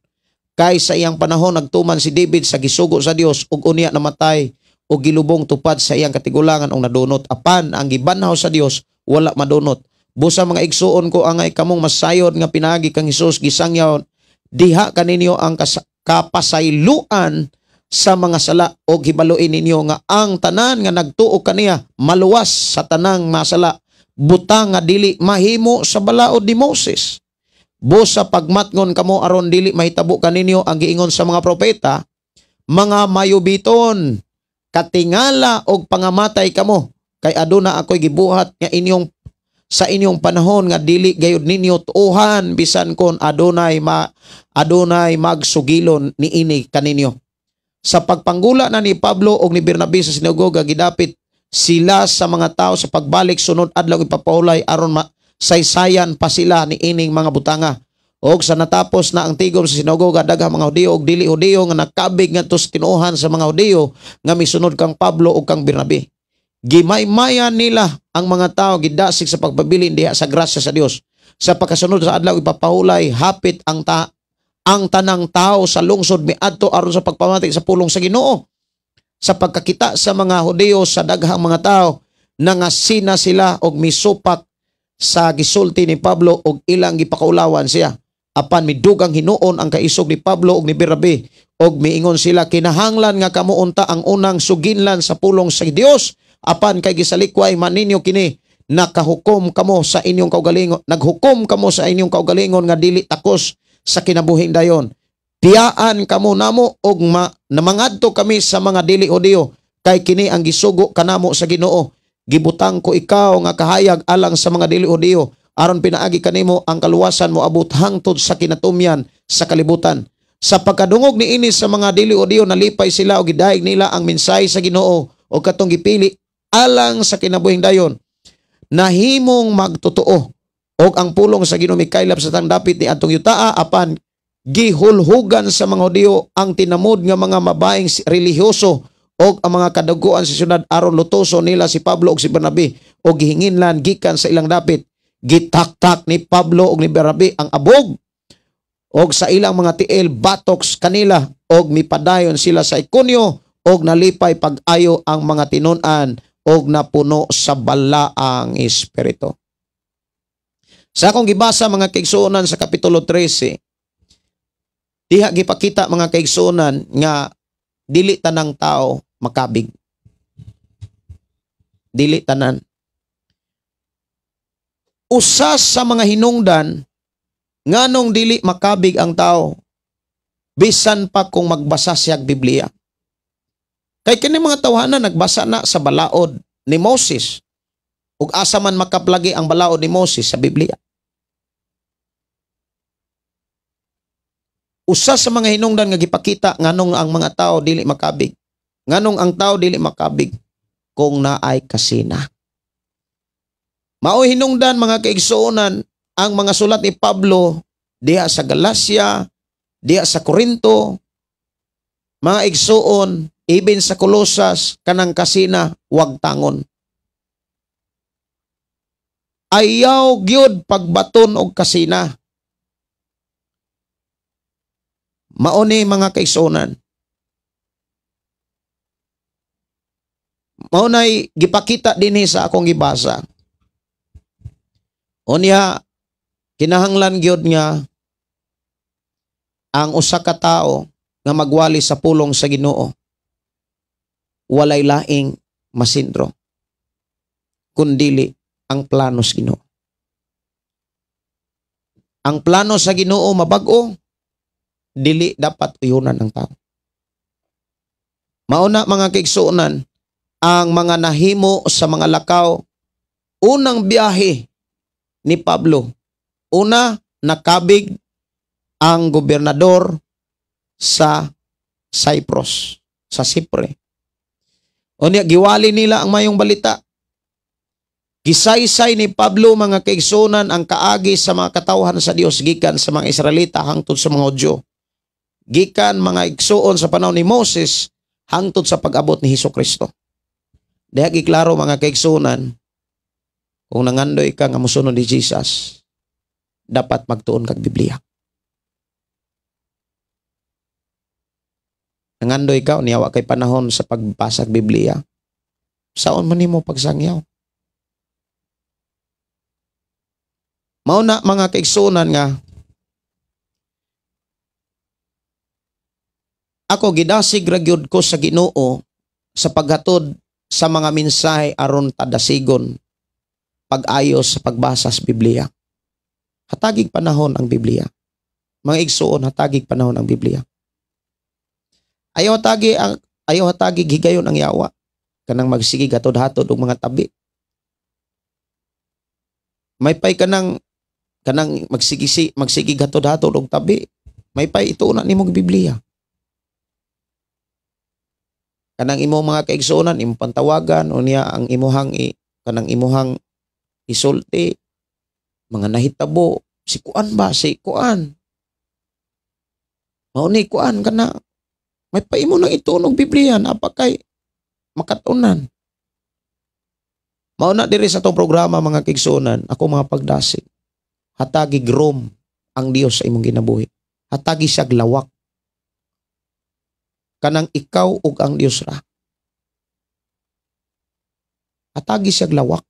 Kay sa iyang panahon nagtuman si David sa gisugo sa Dios ug unya namatay o gilubong tupad sa iyang katigulangan og nadunot. Apan ang gibanhaw sa Dios wala madunot. Busa mga igsuon ko angay kamong masayod nga pinaagi kang Hesus gisangyaw diha kaninyo ang kapasayloan sa mga sala o hibaluin ninyo nga ang tanan nga nagtuo kaniya maluwas sa tanang masala butang nga dili mahimo sa balaod ni Moses. Busa pagmatngon kamo aron dili mahitabo kaninyo ang giingon sa mga propeta, mga mayubiton katingala og pangamatay kamo kay aduna ako'y gibuhat nga sa inyong panahon nga dili gayud ninyo tuuhan bisan kon adunay magsugilon niini kaninyo. Sa pagpanggula na ni Pablo og ni Bernabe sa sinagoga gidapit sila sa mga tao sa pagbalik sunod adlaw ipapahulay aron saysayan pa sila niining mga butanga. Og sa natapos na ang tigom sa sinagoga daghang mga Hudiyo og dili Hudiyo nga nakabig ngadto sa tinuohan sa mga Hudiyo nga misunod kang Pablo ug kang Bernabe. Gimaymayan nila ang mga tao gidasig sa pagpabilin diha sa grasya sa Dios. Sa pagkasunod sa adlaw ipapahulay hapit ang tanang tao sa lungsod miadto aron sa pagpamatik sa pulong sa Ginoo. Sa pagkakita sa mga Hudiyo sa daghang mga tao nangasina sila og misupak sa gisulti ni Pablo og ilang gipakaulawan siya. Apan midugang hinuon ang kaisog ni Pablo ug ni Bernabe og miingon sila kinahanglan nga kamuunta ang unang suginlan sa pulong sa Dios apan kay gisalikway maninyo kini naghukom kamo sa inyong kaugalingon nga dili takos sa kinabuhing dayon. Tiyaan kamo namo og namangadto kami sa mga dili Hudiyo kay kini ang gisugo kanamo sa Ginoo. Gibutang ko ikaw nga kahayag alang sa mga dili Hudiyo aron pinaagi kanimo ang kaluwasan mo abot hangtod sa kinatumyan sa kalibutan. Sa pagkadungog niini sa mga dili Hudiyo nalipay sila og gidayeg nila ang mensahe sa Ginoo o katong gipili alang sa kinabuhing dayon. Nahimong magtotoo og ang pulong sa Ginoo mikaylap sa tang dapit ni atong yutaa apan gihulhugan sa mga Hudiyo ang tinamod nga mga mabaing relihiyoso og ang mga kadaguan sa syudad aron lutoso nila si Pablo og si Bernabe og gihinginlan gikan sa ilang dapit. Gitaktak ni Pablo og ni Bernabe ang abog og sa ilang mga tiil batoks kanila og mipadayon sila sa Ikonyo og nalipay pag-ayo ang mga tinun-an og napuno sa balaang espiritu. Sa akong gibasa mga kaigsuonan sa kapitulo 13, diha gipakita mga kaigsuonan nga dili tanang tao makabig. Dili tanan. Usas sa mga hinungdan nganong dili makabig ang tao bisan pa kung magbasa siya Biblia. Kay kini mga tawhanan nagbasa na sa balaod ni Moses ug asa man makaplagi ang balaod ni Moses sa Biblia. Usa sa mga hinungdan nga gipakita nganong ang mga tao dili makabig. Nganong ang tao dili makabig kung naay kasina. Mao hinungdan mga kaigsuonan ang mga sulat ni Pablo diha sa Galacia, diha sa Corinto, mga igsuon, even sa Colosas, kanang kasina, wag tangon. Ayaw gyud pagbaton og kasina. Mao ni mga kaigsuonan. Mao nay gipakita dinhi sa akong gibasa. Unya kinahanglan gyud nga ang usa ka tawo nga magwali sa pulong sa Ginoo walay laing masindro kundili ang plano sa Ginoo. Ang plano sa Ginoo mabag-o, dili dapat uyunan ng tao. Mauna mga kaigsuonan, ang mga nahimo sa mga lakaw, unang biyahe ni Pablo. Una, nakabig ang gobernador sa Cyprus, sa Sipre. Unya, giwali nila ang mayong balita. Gisaysay ni Pablo mga kaigsuonan ang kaagi sa mga katawhan sa Dios gikan sa mga Israelita hangtod sa mga Hudyo. Gikan mga igsuon sa panahon ni Moses hangtod sa pag-abot ni Hesukristo. Diha giklaro mga kaigsuonan, kung nangandoy ka nga mosunod ni Jesus, dapat magtuon kag Biblia. Nangandoy ka, niyawa kay panahon sa pagbasag Biblia, saon man nimo pagsangyaw? Mauna mga kaigsuonan nga, ako gidasig ra gyud ko sa Ginoo sa paghatod sa mga mensahe aron tadasigon pag-ayos sa pagbasa sa Biblia. Hatagig panahon ang Biblia. Mga igsuon, hatagig panahon ang Biblia. Ayaw hatagi higayon ang yawa kanang magsigig hatod-hatod og mga tabi. May pay kanang magsigig hatod-hatod og tabi. May pay ituon nimong Biblia. Kanang imo mga kaigsuonan, imo pantawagan unya ang kanang imuhang isulti mga nahitabo si kuan mao ni kuan kana may paimo nang itunog Biblia napakay makatunan. Mao na diri sa tong programa mga kaigsuonan, ako mga pagdasig, hatagi grom ang Dios sa imong ginabuhi, hatagi siya lawak kanang ikaw ug ang Dios ra. Hatagi siya lawak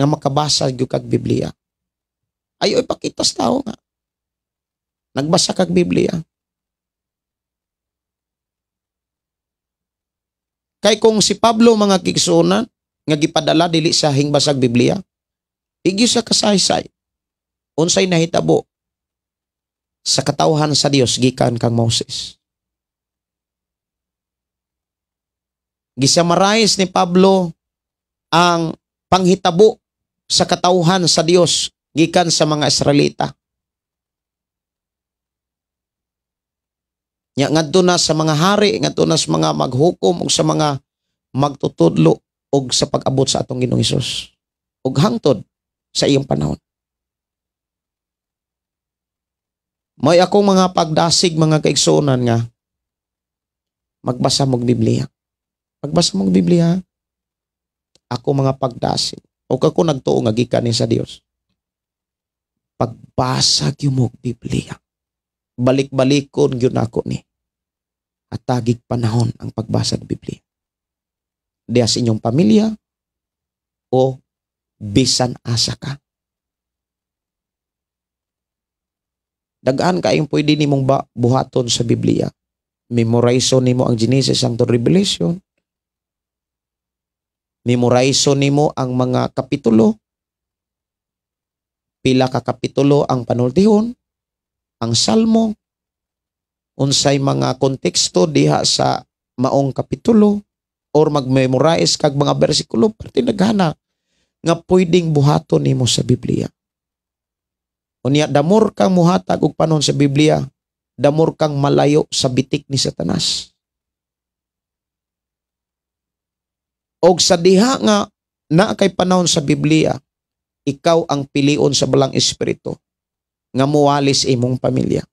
nga makabasa gyud kag Biblia. Ayo ipakita sa tao nga nagbasa kag Biblia. Kay kung si Pablo mga kaigsuonan nga gipadala dili sa hingbasag Biblia, igyo sa kasaysay unsay nahitabo sa katawhan sa Dios gikan kang Moses. Gisamarais ni Pablo ang panghitabo sa katawhan sa Dios gikan sa mga Israelita. Nya ngadto na sa mga hari, ngadto na sa mga maghukom ug sa mga magtutudlo og sa pag-abot sa atong Ginoong Hesus ug hangtod sa iyong panahon. May akong mga pagdasig mga kaigsuonan nga magbasa mog Biblia. Pagbasa mong Biblia, ako mga pagdasig, o ako nagtuo nga gikan ni sa Dios. Pagbasa gyud mong Biblia, balik-balikon gyud nako ni. Hatagig panahon ang pagbasa ng Biblia. Diya sa inyong pamilya o bisan asa ka. Dagaan kayong pwede nimong buhaton sa Biblia. Memorize nimo ang Genesis hangtod Revelation. Memorize nimo ang mga kapitulo. Pila ka kapitulo ang panultihon, ang salmo, unsay mga konteksto diha sa maong kapitulo, or mag-memorize kag mga bersikulo, parte naghana nga pwedeng buhaton nimo sa Biblia. Unya, damor kang muhatag og panon sa Biblia, damor kang malayo sa bitik ni Satanas. Og sa diha nga na kay panahon sa Biblia, ikaw ang pilion sa balang espiritu nga muwalis imong pamilya.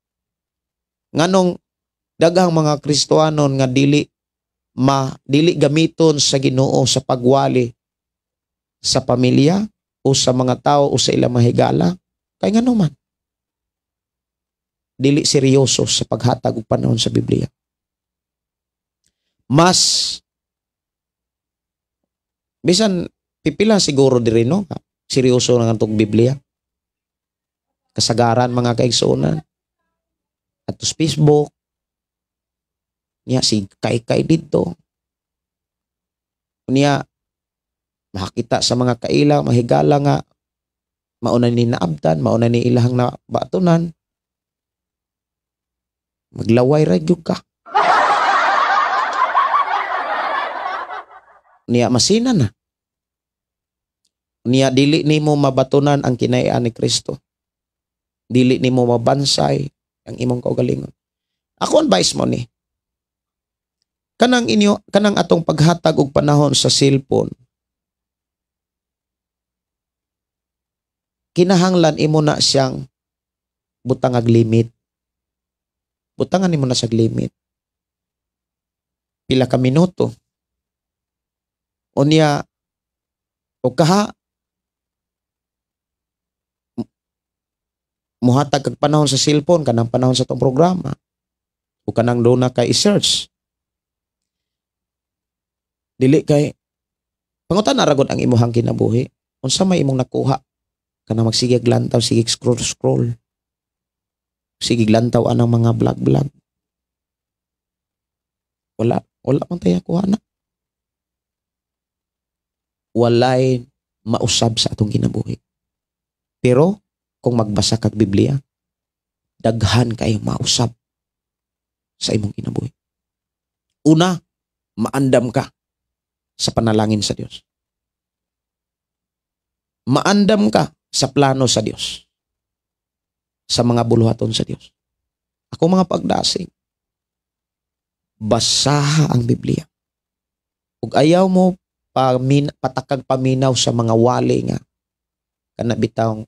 Nganong daghang mga Kristohanon nga dili gamiton sa Ginoo sa pagwali sa pamilya o sa mga tao o sa ilang mahigala, kay ngano man dili seryoso sa paghatag og panahon sa Biblia. Mas bisan pipila siguro diri no, seryoso na ngantong Biblia. Kasagaran mga kaigsuonan. At sa Facebook, niya si kay dito. Niya makakita sa mga kaila, mahigala nga, mauna ni naabdan, mauna ni ilahang na batunan. Maglaway ra gyud ka. niya masina na. Niya dili nimo mabatunan ang kinay-an ni Kristo. Dili nimo mabansay ang imong kaugalingon. Ako advice mo ni. Kanang atong paghatag og panahon sa cellphone. Kinahanglan imo na siyang butangag limit. Butangan nimo na sa limit. Pila ka minuto. Unya o kaha muhatag kag panahon sa cellphone kanang panahon sa tong programa o kanang do na kay i-search. Dili kay pangutan na ragod ang imuhang kinabuhi. Unsa may imong nakuha kanang magsigig lantaw, sige scroll. Sige lantaw anang mga vlog. Wala man tayo kuha na. Walay mausab sa atong kinabuhi. Pero kung magbasa kag Biblia, daghan kayo mausab sa imong kinabuhi. Una, maandam ka sa panalangin sa Dios. Maandam ka sa plano sa Dios. Sa mga buluhaton sa Dios. Ako mga pagdasig, basaha ang Biblia. Ug ayaw mo patakag paminaw sa mga wali nga kana bitawng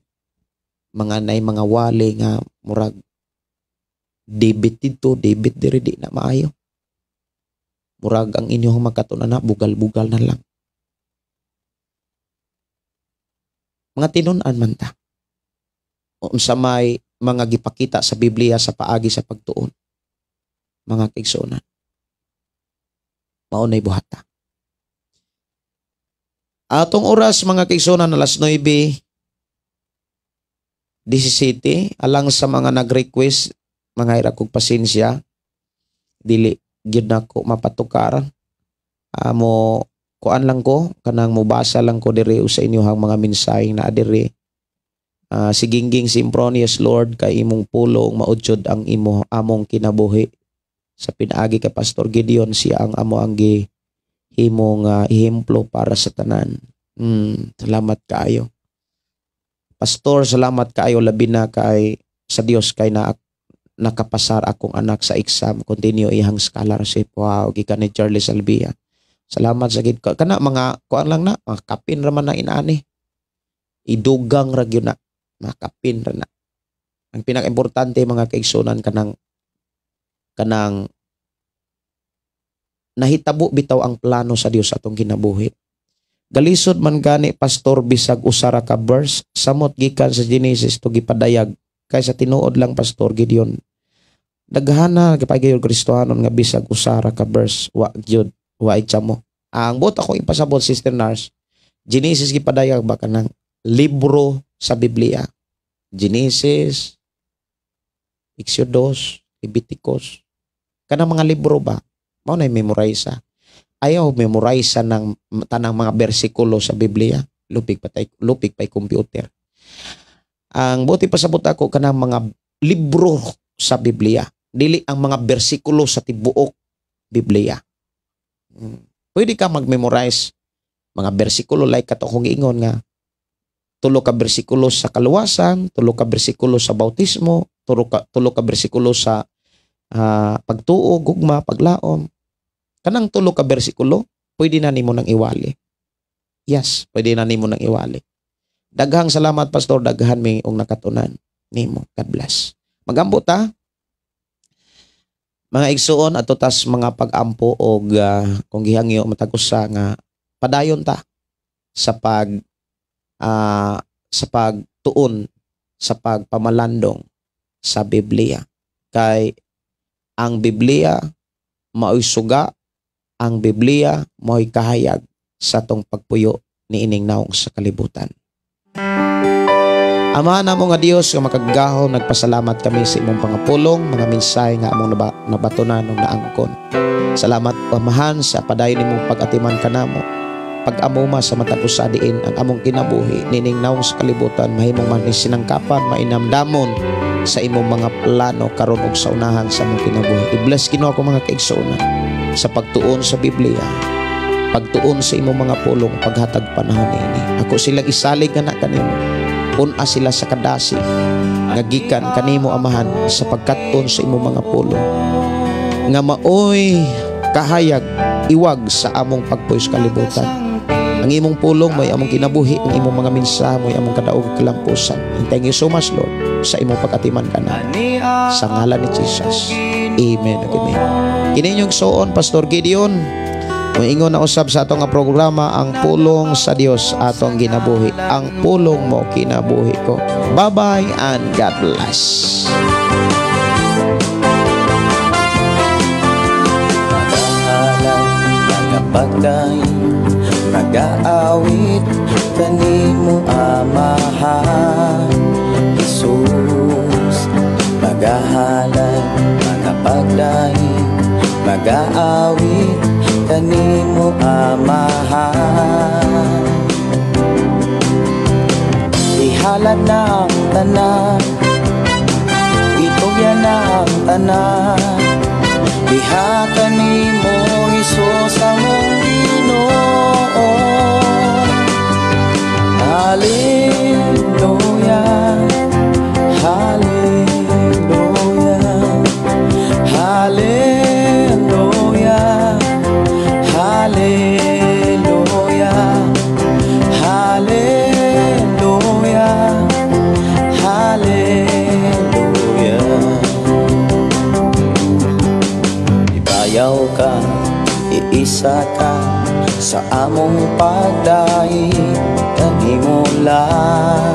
mga wali nga murag debit dito, debit diri di na maayo. Murag ang inyong magkatunan na bugal-bugal na lang. Mga tinun-an man ta. Unsa may mga gipakita sa Biblia sa paagi sa pagtuon. Mga kaigsuonan. Maunay buhata. Atong oras mga kaigsuonan alas 9:17 alang sa mga nag-request mga ira kog pasensya dili gyud nako mapatukaran mo kuan lang ko kanang mobasa lang ko diri sa inyohang mga mensahe na diri si Gingging Simpronius Lord kay imong pulong maudyod ang among kinabuhi sa pinaagi kay Pastor Gideon siya ang amo ang himong ehemplo para sa tanan. Salamat kaayo. Pastor, salamat kaayo labi na kay sa Dios kay nakapasar akong anak sa exam. Continue ihang scholarship. Wow, gikan ni Charles Albia. Salamat sa gid kana mga kuan lang na, mga kapin ra man na inaani. Idugang ra gyud na, mga kapin ra na. Ang pinaka-importante mga kaigsunan kanang nahitabo bitaw ang plano sa Dios atong kinabuhi. Galisod man gani pastor bisag usara ka verse samot gikan sa Genesis to gipadayag kay sa tinuod lang Pastor Gideon. Daghana gipagayon Kristohanon nga bisag usara ka verse wa gyud wa mo. Ang bot ako ipasabot Sister Nars, Genesis gipadayag ba kanang libro sa Biblia. Genesis, Exodus, Leviticus. Kanang mga libro ba? Mao na memorize. Ayaw memorize ng tanang mga bersikulo sa Biblia. Lupig pay computer. Ang buti pasabot ako kanang mga libro sa Biblia. Dili ang mga bersikulo sa tibuok Biblia. Pwede ka mag-memorize mga bersikulo like kato kong giingon nga 3 ka bersikulo sa kaluwasan, 3 ka bersikulo sa bautismo, 3 ka bersikulo sa pagtuo, gugma, paglaom. Kanang 3 ka bersikulo, pwede na nimo nang iwali. Yes, pwede na nimo nang iwali. Daghang salamat Pastor, daghan may ung nakatunan nimo. God bless. Magambo ta. Mga igsuon ato tas mga pag-ampo og kung gihangyo matag-usa nga padayon ta sa pagtuon sa pagpamalandong sa Biblia. Kay ang Biblia mao'y suga, ang Biblia mao'y kahayag sa tong pagpuyo ni ining naong sa kalibutan. Ama na mo nga Dios nga makagahom, nagpasalamat kami sa imong pangapulong, mga mensahe nga among nabatunan ng naangkon. Salamat Amahan sa padayon nimong pag-atiman kanamo. Pag-amuma sa matag usa diin ang among kinabuhi nining naong sa kalibutan mahimong man sinangkapan mainamdamon sa imong mga plano karon ug sa unahan sa among kinabuhi. I-bless Ginoo ko mga kaigsuonan sa pagtuon sa Biblia. pagtuon sa imong mga pulong paghatag panahon ini. Ako silang isalig nga na kanimo. Puna sila sa kadasi nga gikan kanimo Amahan sa pagkaton sa imong mga pulong nga maoy kahayag iwag sa among pagpuyo sa kalibutan. Ang imong pulong may among kinabuhi, ang imong mga mensahe may among kadaog kalampusan. And thank you so much, Lord, sa imong pagatiman kana. Sa ngalan ni Jesus. Amen. Amen. Kininyong soon, Pastor Gideon, moingon na usab sa atong nga programa, ang pulong sa Dios atong ginabuhi. Ang pulong mo kinabuhi ko. Bye-bye and God bless. Pagday mag-aawit kanimo Amahan Jesus, magahalay mga pagday mag-aawit kanimo Amahan. Ihalad na ang tanan, itugyan na ang tanan, diha kanimo Jesus among Ginoo. Hallelujah, hallelujah, hallelujah, hallelujah, hallelujah, hallelujah. Ibayaw ka, iisa ka sa among pagdaig kanimo lang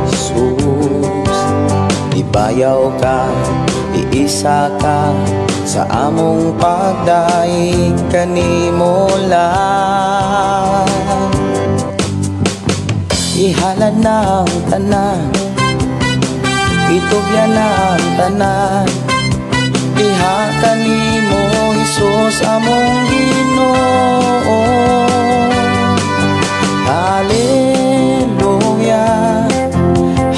Jesus. Ibayaw ka, iisa ka sa among pagdaig kanimo lang. Ihalad na ang tanan, itugyan na ang tanan, diha kanimo Jesus among Ginoo. Hallelujah,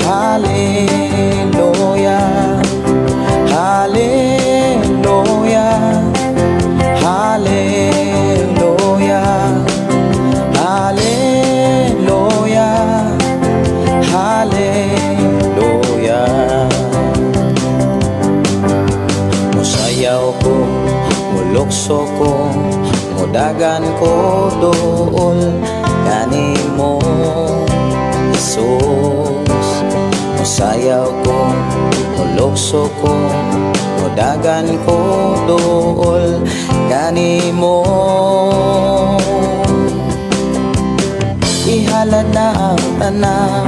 hallelujah, hallelujah, hallelujah, hallelujah, hallelujah. Musayaw ko, mulukso ko, mudagan ko dool kanimo Jesus. Musayaw ko, mulukso ko, mudagan ko dool kanimo. Ihalad na ang tanan,